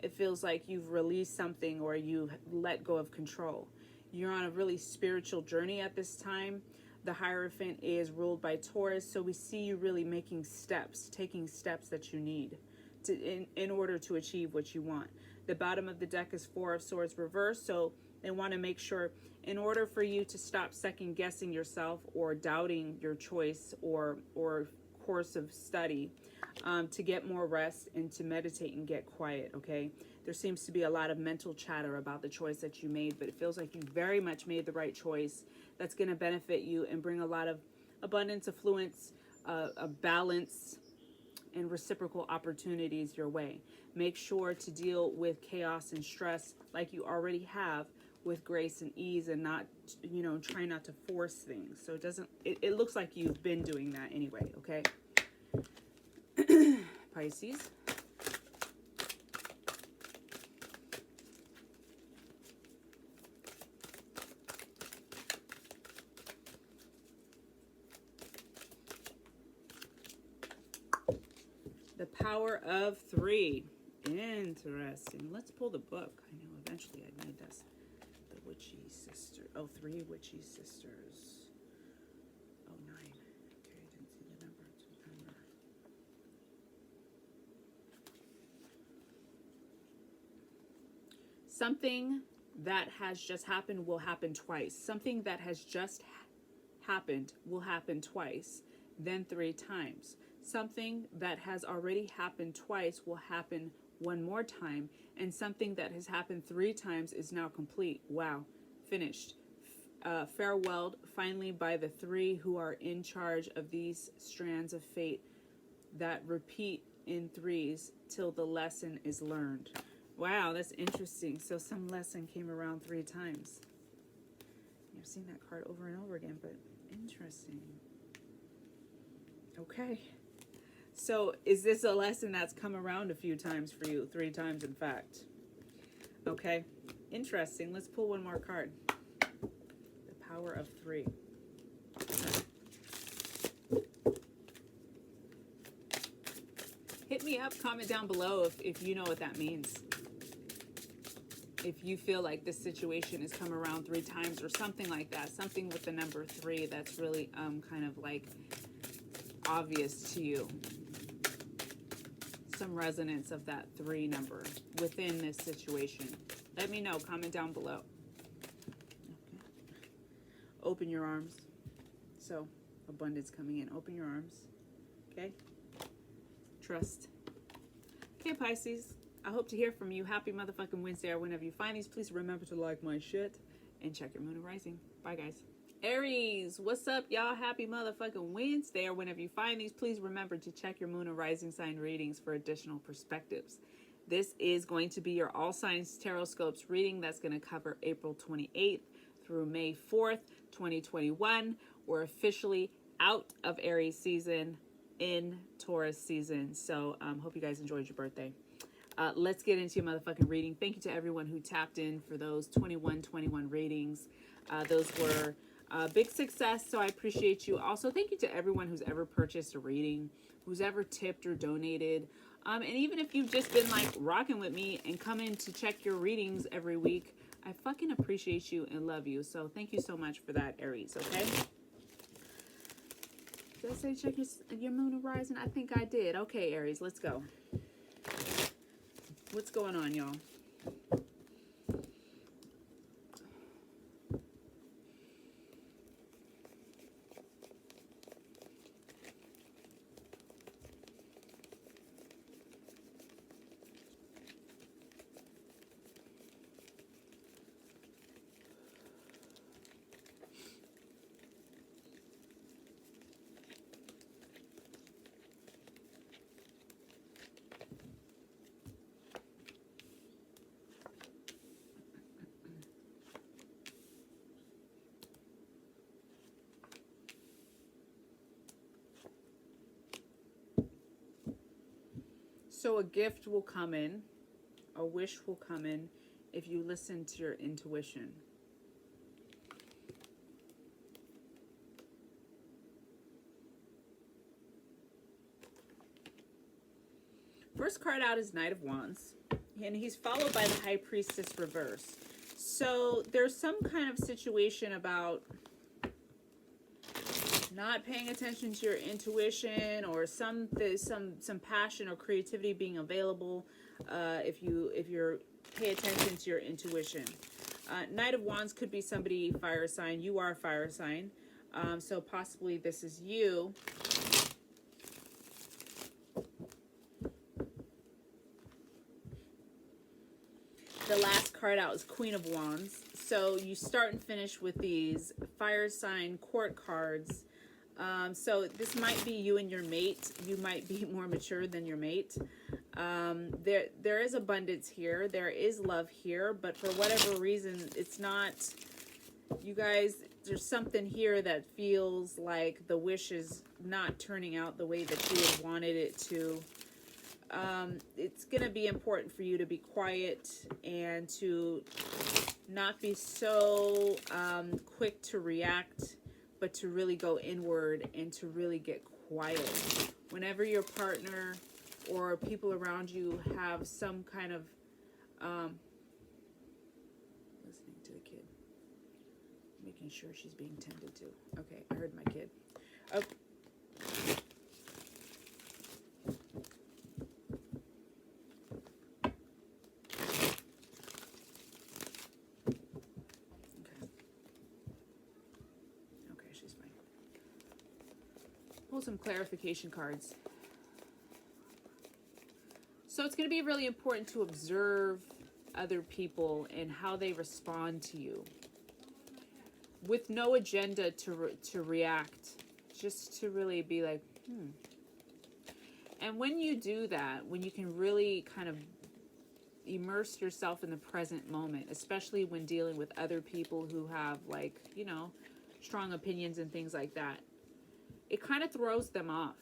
It feels like you've released something, or you let go of control. You're on a really spiritual journey at this time. The Hierophant is ruled by Taurus, so we see you really making steps, taking steps that you need in order to achieve what you want. The bottom of the deck is Four of Swords reversed, so they want to make sure, in order for you to stop second guessing yourself or doubting your choice or course of study, to get more rest and to meditate and get quiet. Okay, there seems to be a lot of mental chatter about the choice that you made, but it feels like you very much made the right choice that's going to benefit you and bring a lot of abundance, affluence, a balance, and reciprocal opportunities your way. Make sure to deal with chaos and stress like you already have, with grace and ease, and not, try not to force things. So it looks like you've been doing that anyway. Okay, Pisces. The power of 3. Interesting. Let's pull the book. I know eventually I need this. The Witchy Sister. Oh, 3 Witchy Sisters. Oh, 9. Okay, I didn't see the number. Something that has just happened will happen twice. Something that has just happened will happen twice, then 3 times. Something that has already happened twice will happen one more time, and something that has happened 3 times is now complete. Wow, finished. Farewelled finally by the 3 who are in charge of these strands of fate that repeat in 3s till the lesson is learned. Wow, that's interesting. So some lesson came around 3 times. I've seen that card over and over again, but interesting. Okay. So is this a lesson that's come around a few times for you? 3 times, in fact. Okay. Interesting. Let's pull one more card. The power of 3. Hit me up, comment down below if you know what that means. If you feel like this situation has come around 3 times or something like that. Something with the number 3 that's really kind of like obvious to you. Some resonance of that 3 number within this situation. Let me know. Comment down below. Okay. Open your arms. So, abundance coming in. Open your arms. Okay? Trust. Okay, Pisces. I hope to hear from you. Happy motherfucking Wednesday, or whenever you find these. Please remember to like my shit and check your moon and rising. Bye, guys. Aries, what's up, y'all? Happy motherfucking Wednesday, or whenever you find these, please remember to check your moon and rising sign readings for additional perspectives. This is going to be your all signs Tarotscopes reading that's going to cover April 28th through May 4th, 2021. We're officially out of Aries season, in Taurus season. So hope you guys enjoyed your birthday. Let's get into your motherfucking reading. Thank you to everyone who tapped in for those 21 ratings. Those were big success, so I appreciate you. Also, thank you to everyone who's ever purchased a reading, who's ever tipped or donated. And even if you've just been like rocking with me and coming to check your readings every week, I fucking appreciate you and love you. So thank you so much for that, Aries, okay? Did I say check your moon and rising? I think I did. Okay, Aries, let's go. What's going on, y'all? So a gift will come in, a wish will come in if you listen to your intuition. First card out is Knight of Wands, and he's followed by the High Priestess reverse. So there's some kind of situation about not paying attention to your intuition, or some passion or creativity being available if you're pay attention to your intuition. Knight of Wands could be somebody fire sign. You are a fire sign, so possibly this is you. The last card out is Queen of Wands. So you start and finish with these fire sign court cards. So this might be you and your mate. You might be more mature than your mate. There is abundance here. There is love here, but for whatever reason, it's not, you guys, there's something here that feels like the wish is not turning out the way that you had wanted it to. It's going to be important for you to be quiet and to not be so quick to react, but to really go inward and to really get quiet. Whenever your partner or people around you have some kind of listening to the kid, making sure she's being tended to. Okay, I heard my kid. Oh. Okay, she's fine. Pull some clarification cards. So it's going to be really important to observe other people and how they respond to you, with no agenda to react, just to really be like, And when you do that, when you can really kind of immerse yourself in the present moment, especially when dealing with other people who have, like, you know, strong opinions and things like that, it kind of throws them off.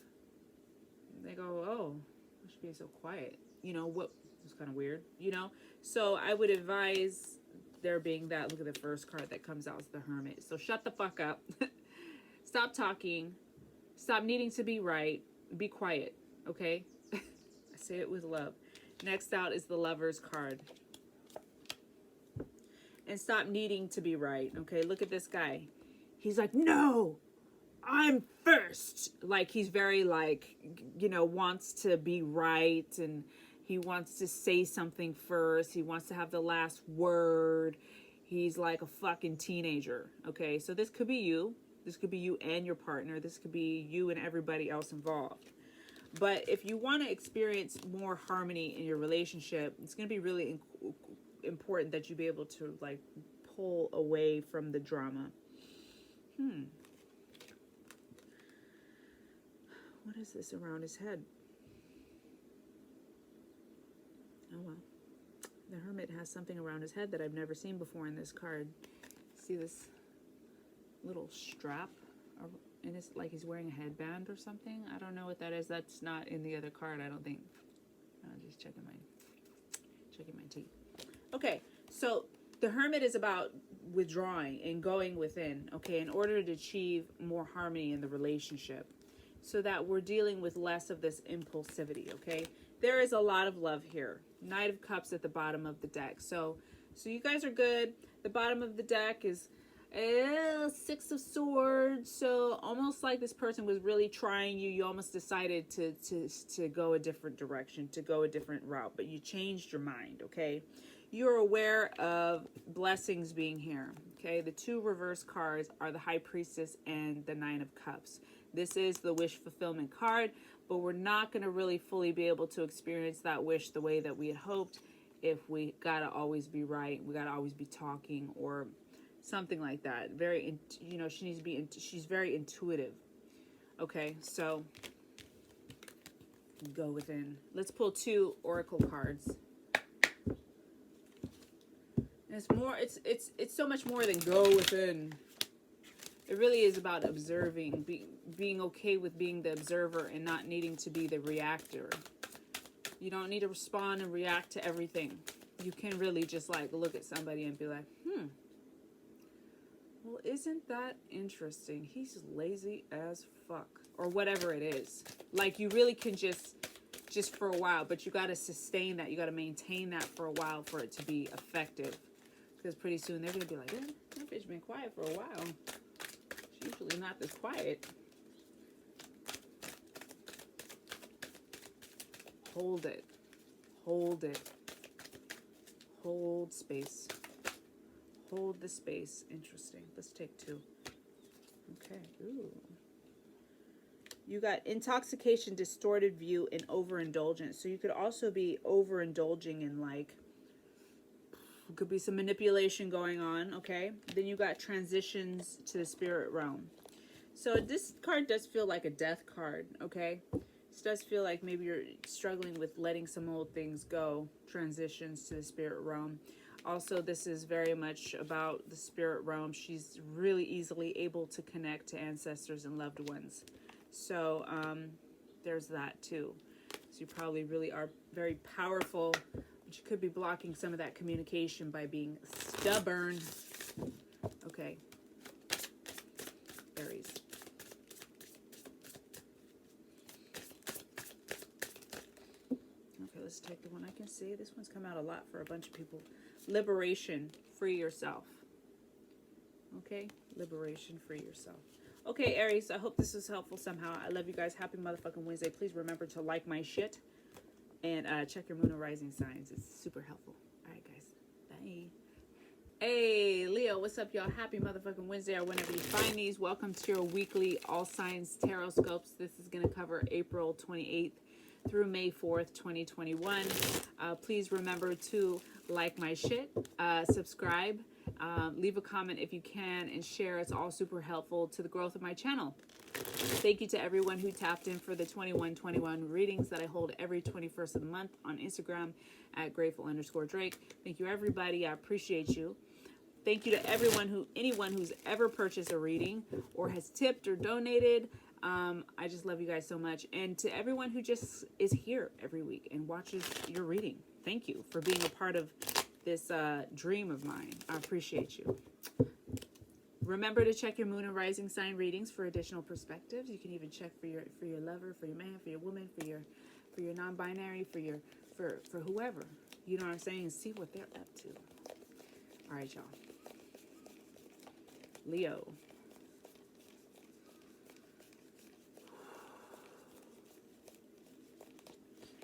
They go, oh, I should be so quiet. You know, what was kind of weird, you know? So I would advise there being that. Look at the first card that comes out is the Hermit. So shut the fuck up. Stop talking. Stop needing to be right. Be quiet, okay? I say it with love. Next out is the Lover's card. And stop needing to be right, okay? Look at this guy. He's like, no, I'm first. Like, he's very, like, you know, wants to be right, and he wants to say something first. He wants to have the last word. He's like a fucking teenager, okay? So this could be you. This could be you and your partner. This could be you and everybody else involved. But if you want to experience more harmony in your relationship, it's going to be really important that you be able to, like, pull away from the drama. What is this around his head? Oh, well. The Hermit has something around his head that I've never seen before in this card. See this little strap? And it's like he's wearing a headband or something. I don't know what that is. That's not in the other card, I don't think. I'm just checking my teeth. Okay, so the Hermit is about withdrawing and going within, okay, in order to achieve more harmony in the relationship, so that we're dealing with less of this impulsivity, okay? There is a lot of love here. Knight of Cups at the bottom of the deck. So you guys are good. The bottom of the deck is Six of Swords. So almost like this person was really trying you. You almost decided to go a different direction, to go a different route, but you changed your mind, okay? You're aware of blessings being here, okay? The two reverse cards are the High Priestess and the Nine of Cups. This is the wish fulfillment card, but we're not going to really fully be able to experience that wish the way that we had hoped if we got to always be right. We got to always be talking or something like that. Very, you know, she needs to be, she's very intuitive. Okay, so go within. Let's pull two oracle cards. And it's more, it's so much more than go within. It really is about observing, being okay with being the observer and not needing to be the reactor. You don't need to respond and react to everything. You can really just, like, look at somebody and be like, well, isn't that interesting? He's lazy as fuck. Or whatever it is. Like, you really can just for a while, but you got to sustain that. You got to maintain that for a while for it to be effective. Because pretty soon they're going to be like, that bitch been quiet for a while. Usually not this quiet. Hold it. Hold it. Hold space. Hold the space. Interesting. Let's take two. Okay. Ooh. You got intoxication, distorted view, and overindulgence. So you could also be overindulging in, like, could be some manipulation going on, okay? Then you got transitions to the spirit realm. So this card does feel like a death card, okay? This does feel like maybe you're struggling with letting some old things go. Transitions to the spirit realm. Also, this is very much about the spirit realm. She's really easily able to connect to ancestors and loved ones. So there's that too. So you probably really are very powerful. But you could be blocking some of that communication by being stubborn. Okay. Aries. let's take the one I can see. This one's come out a lot for a bunch of people. Liberation, free yourself. Okay, liberation, free yourself. Okay, Aries, I hope this was helpful somehow. I love you guys. Happy motherfucking Wednesday. Please remember to like my shit and check your moon and rising signs. It's super helpful. All right, guys. Bye. Hey, Leo, what's up, y'all? Happy motherfucking Wednesday, or whenever you find these. Welcome to your weekly All Signs Tarotscopes. This is going to cover April 28th through May 4th, 2021. Please remember to like my shit, subscribe, leave a comment if you can, and share. It's all super helpful to the growth of my channel. Thank you to everyone who tapped in for the 2121 readings that I hold every 21st of the month on Instagram at grateful_Drake. Thank you, everybody. I appreciate you. Thank you to anyone who's ever purchased a reading or has tipped or donated. I just love you guys so much. And to everyone who just is here every week and watches your reading, thank you for being a part of this dream of mine. I appreciate you. Remember to check your moon and rising sign readings for additional perspectives. You can even check for your lover, for your man, for your woman, for your non-binary, for whoever. You know what I'm saying? And see what they're up to. All right, y'all. Leo.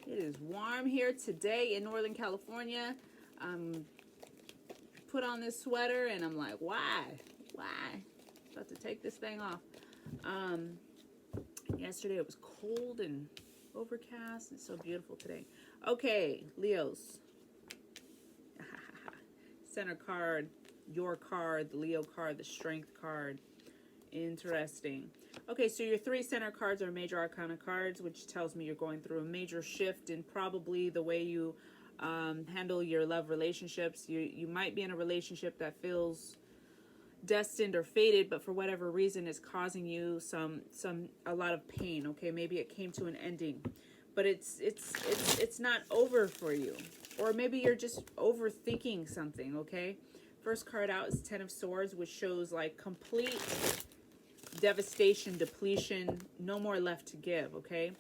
It is warm here today in Northern California. Put on this sweater and I'm like, why? About to take this thing off. Yesterday it was cold and overcast. It's so beautiful today. Okay, Leos. Center card, your card, the Leo card, the Strength card. Interesting. Okay, so your 3 center cards are major arcana cards, which tells me you're going through a major shift in probably the way you handle your love relationships. You might be in a relationship that feels destined or fated, but for whatever reason it's causing you a lot of pain. Okay, maybe it came to an ending, but it's not over for you, or maybe you're just overthinking something. Okay, first card out is 10 of Swords, which shows like complete devastation, depletion, no more left to give. Okay,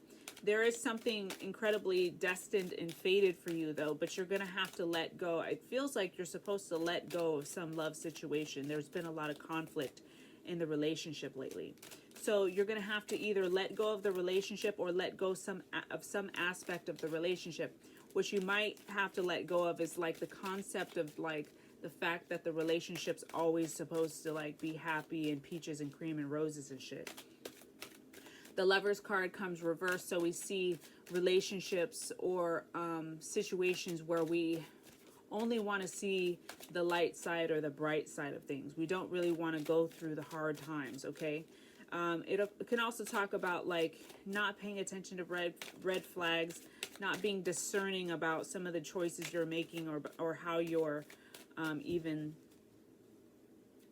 there is something incredibly destined and fated for you though, but you're gonna have to let go. It feels like you're supposed to let go of some love situation. There's been a lot of conflict in the relationship lately, so you're gonna have to either let go of the relationship or let go of some aspect of the relationship. What you might have to let go of is like the concept of like the fact that the relationship's always supposed to like be happy and peaches and cream and roses and shit. The Lover's card comes reversed, so we see relationships or situations where we only want to see the light side or the bright side of things. We don't really want to go through the hard times, okay? It can also talk about like not paying attention to red flags, not being discerning about some of the choices you're making, or how you're even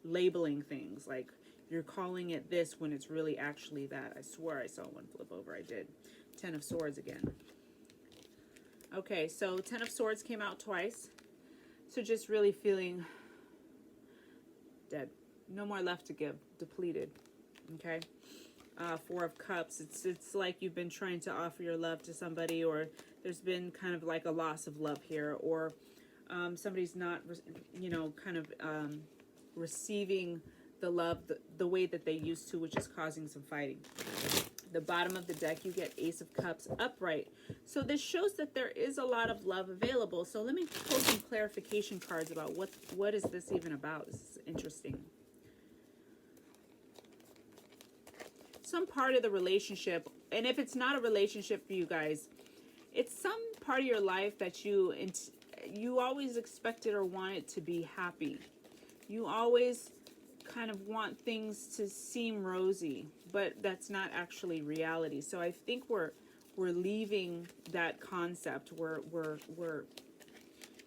labeling things. Like you're calling it this when it's really actually that. I swear I saw one flip over. I did. 10 of Swords again. Okay, so 10 of Swords came out twice. So just really feeling dead. No more left to give. Depleted. Okay. 4 of Cups. It's like you've been trying to offer your love to somebody, or there's been kind of like a loss of love here, or somebody's not, receiving the love the way that they used to, which is causing some fighting. The bottom of the deck, you get Ace of Cups upright. So this shows that there is a lot of love available. So let me pull some clarification cards about what is this even about. This is interesting. Some part of the relationship, and if it's not a relationship for you guys, it's some part of your life that you always expected or wanted to be happy. You always kind of want things to seem rosy, but that's not actually reality. So I think we're leaving that concept. We're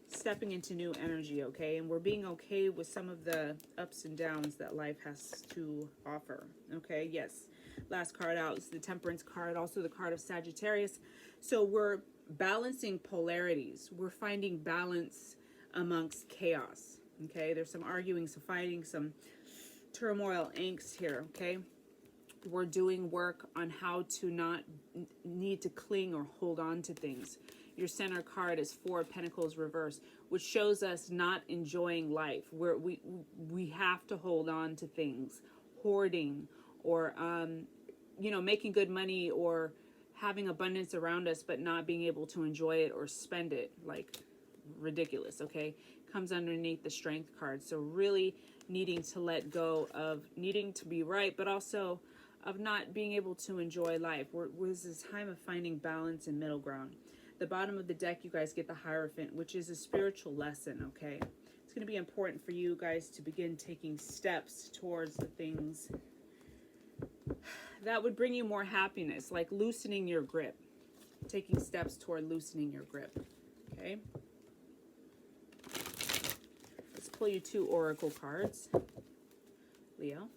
stepping into new energy, okay? And we're being okay with some of the ups and downs that life has to offer, okay? Yes. Last card out is the Temperance card, also the card of Sagittarius. So we're balancing polarities. We're finding balance amongst chaos, okay? There's some arguing, some fighting, some turmoil, angst here, okay? We're doing work on how to not need to cling or hold on to things. your center card is Four of Pentacles reverse, which shows us not enjoying life, where we have to hold on to things, hoarding, or you know, making good money or having abundance around us, but not being able to enjoy it or spend it. Like, ridiculous. Okay, comes underneath the Strength card. So really needing to let go of needing to be right, but also of not being able to enjoy life. Was this time of finding balance and middle ground. The bottom of the deck, you guys get the Hierophant, which is a spiritual lesson. Okay, it's going to be important for you guys to begin taking steps towards the things that would bring you more happiness, like loosening your grip, taking steps toward loosening your grip. Okay, let's pull you 2 oracle cards, Leo.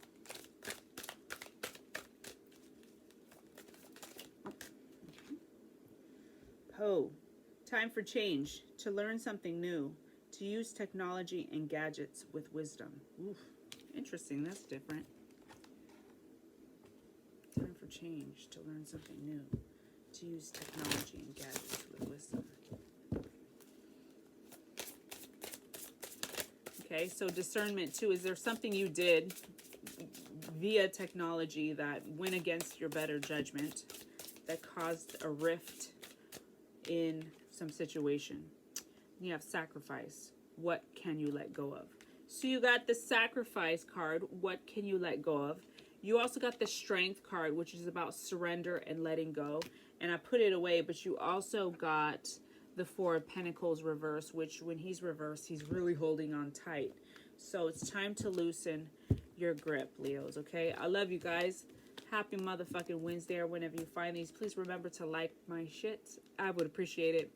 Poe, time for change, to learn something new, to use technology and gadgets with wisdom. Oof, interesting, that's different. Time for change, to learn something new, to use technology and gadgets with wisdom. Okay, so discernment too. Is there something you did via technology that went against your better judgment, that caused a rift in some situation? You have sacrifice. What can you let go of? So you got the sacrifice card. What can you let go of? You also got the Strength card, which is about surrender and letting go. And I put it away, but you also got the Four of Pentacles reverse, which when he's reversed, he's really holding on tight. So it's time to loosen your grip, Leos, okay? I love you guys. Happy motherfucking Wednesday, or whenever you find these. Please remember to like my shit. I would appreciate it.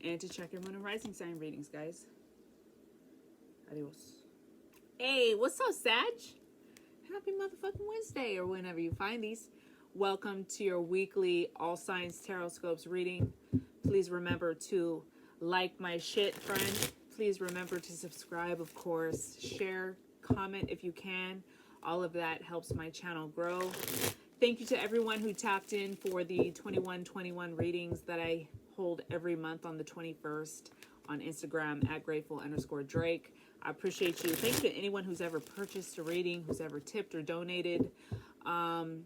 And to check your moon and rising sign readings, guys. Adios. Hey, what's up, Sag? Happy motherfucking Wednesday, or whenever you find these. Welcome to your weekly All Signs Tarotscopes reading. Please remember to like my shit, friend. Please remember to subscribe, of course. Share, comment if you can. All of that helps my channel grow. Thank you to everyone who tapped in for the 2121 readings that I hold every month on the 21st on Instagram at grateful_Drake. I appreciate you. Thank you to anyone who's ever purchased a reading, who's ever tipped or donated. And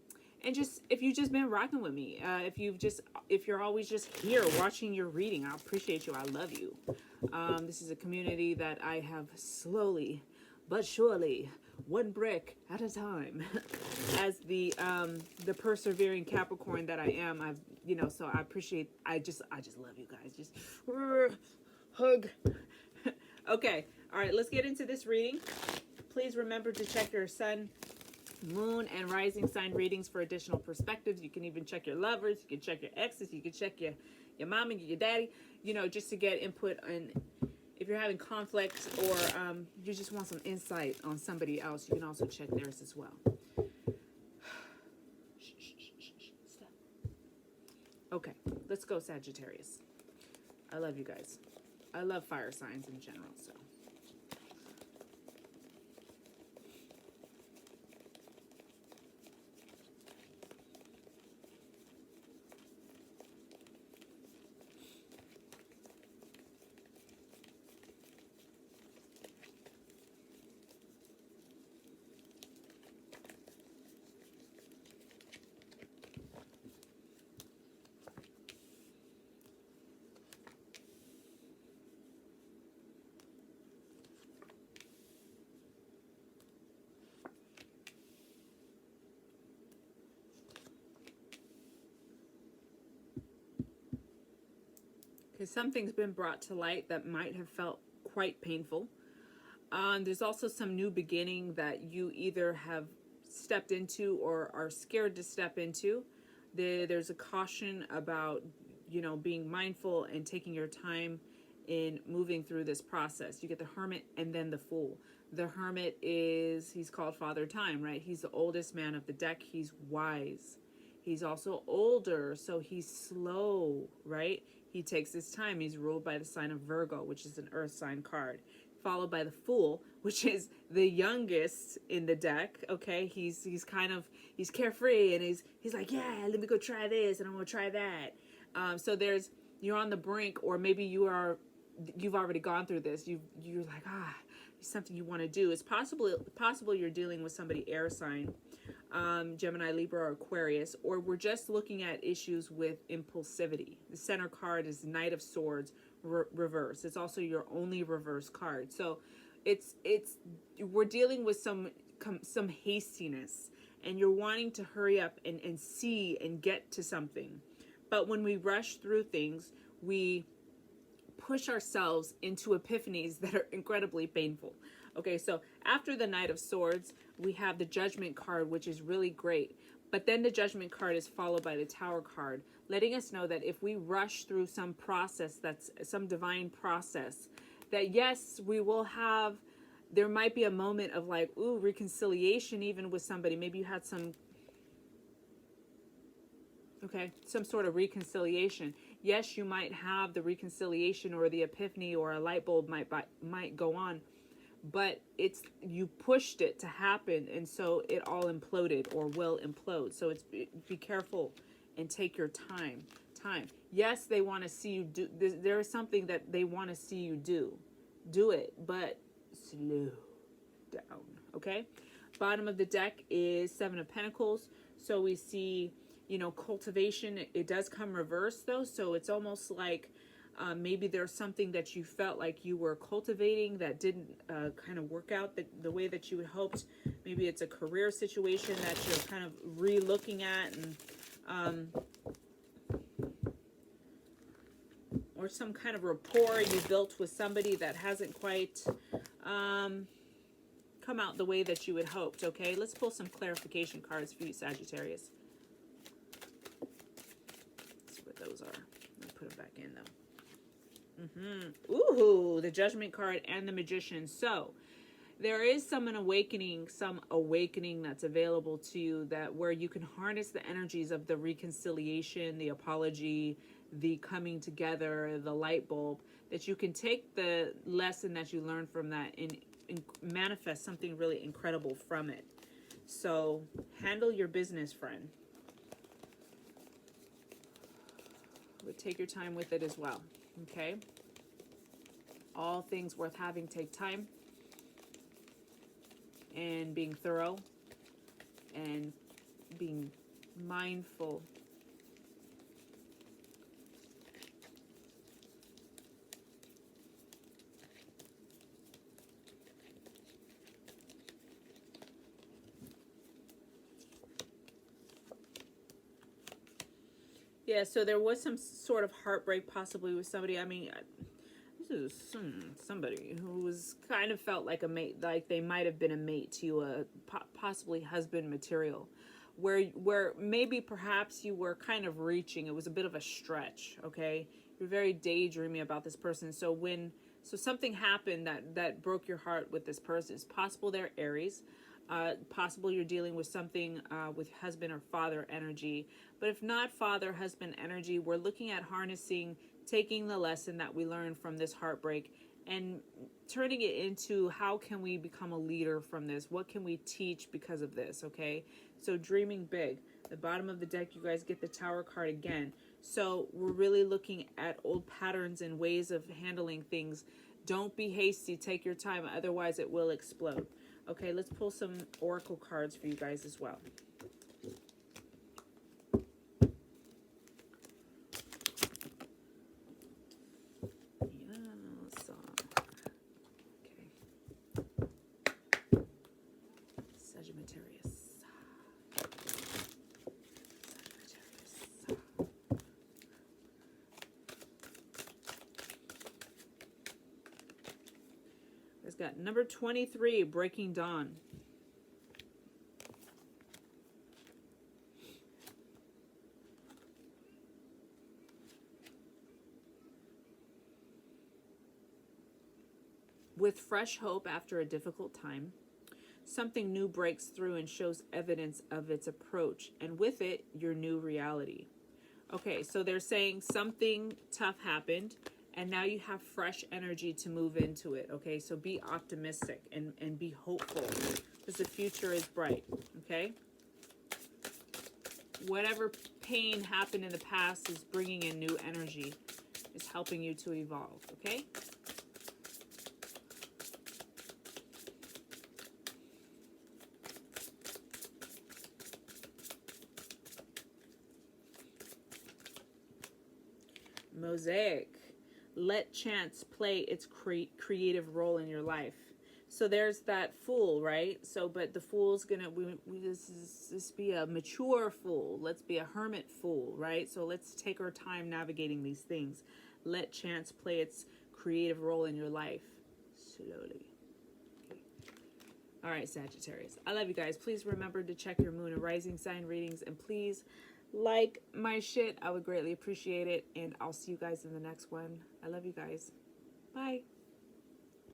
just, if you've just been rocking with me, if you're always just here watching your reading, I appreciate you. I love you. This is a community that I have slowly but surely, one brick at a time, as the persevering Capricorn that I am. So I appreciate. I just love you guys. Just hug. Okay, all right. Let's get into this reading. Please remember to check your sun, moon, and rising sign readings for additional perspectives. You can even check your lovers. You can check your exes. You can check your mom and your daddy. Just to get input on. If you're having conflict, or you just want some insight on somebody else, you can also check theirs as well. Stop. Okay, let's go, Sagittarius. I love you guys. I love fire signs in general, so. Because something's been brought to light that might have felt quite painful. There's also some new beginning that you either have stepped into or are scared to step into. There's a caution about, being mindful and taking your time in moving through this process. You get the Hermit and then the Fool. The Hermit he's called Father Time, right? He's the oldest man of the deck. He's wise. He's also older, so he's slow, right? He takes his time. He's ruled by the sign of Virgo, which is an earth sign card. Followed by the Fool, which is the youngest in the deck. Okay, he's carefree, and he's like, yeah, let me go try this, and I'm gonna try that. So there's you're on the brink, or maybe you've already gone through this. You're like, it's something you want to do. It's possible you're dealing with somebody air sign, Gemini, Libra, or Aquarius, or we're just looking at issues with impulsivity. The center card is Knight of Swords reverse. It's also your only reverse card. So we're dealing with some hastiness, and you're wanting to hurry up and see and get to something. But when we rush through things, we push ourselves into epiphanies that are incredibly painful. Okay, so after the Knight of Swords, we have the Judgment card, which is really great. But then the Judgment card is followed by the Tower card, letting us know that if we rush through some process, that's some divine process, that yes, we will have, there might be a moment of like, reconciliation even with somebody. Maybe you had some sort of reconciliation. Yes, you might have the reconciliation or the epiphany, or a light bulb might go on, but you pushed it to happen, and so it all imploded or will implode. So be careful and take your time. Yes, they want to see you do. There is something that they want to see you do. Do it, but slow down. Okay. Bottom of the deck is Seven of Pentacles. So we see, cultivation. It does come reverse though. So it's almost like maybe there's something that you felt like you were cultivating that didn't kind of work out the way that you had hoped. Maybe it's a career situation that you're kind of re-looking at, and or some kind of rapport you built with somebody that hasn't quite come out the way that you had hoped. Okay, let's pull some clarification cards for you, Sagittarius. Let's see what those are. I'll put them back in though. Ooh, the Judgment card and the Magician. So there is some awakening that's available to you, that where you can harness the energies of the reconciliation, the apology, the coming together, the light bulb, that you can take the lesson that you learned from that and manifest something really incredible from it. So handle your business, friend. But take your time with it as well. Okay? All things worth having take time, and being thorough and being mindful. Yeah, so there was some sort of heartbreak possibly with somebody. I mean, this is somebody who was kind of felt like a mate, like they might have been a mate to you, a possibly husband material, where maybe perhaps you were kind of reaching. It was a bit of a stretch, okay? You're very daydreaming about this person. So something happened that broke your heart with this person. It's possible they're Aries. Possible you're dealing with something with husband or father energy. But if not father, husband energy, we're looking at harnessing, taking the lesson that we learned from this heartbreak and turning it into how can we become a leader from this? What can we teach because of this, okay? So dreaming big. The bottom of the deck, you guys get the Tower card again. So we're really looking at old patterns and ways of handling things. Don't be hasty. Take your time. Otherwise, it will explode. Okay, let's pull some oracle cards for you guys as well. Yes. Okay. Sagittarius. It's got number 23, Breaking Dawn. With fresh hope after a difficult time, something new breaks through and shows evidence of its approach, and with it, your new reality. Okay, so they're saying something tough happened, and now you have fresh energy to move into it. Okay, so be optimistic and be hopeful, because the future is bright. Okay, whatever pain happened in the past is bringing in new energy. is helping you to evolve, okay? Mosaic. Let chance play its creative role in your life. So there's that fool, right? So, but the fool's gonna, this be a mature fool. Let's be a hermit fool, right? So let's take our time navigating these things. Let chance play its creative role in your life. Slowly. Okay. All right, Sagittarius. I love you guys. Please remember to check your moon and rising sign readings. And please like my shit. I would greatly appreciate it. And I'll see you guys in the next one. I love you guys. Bye.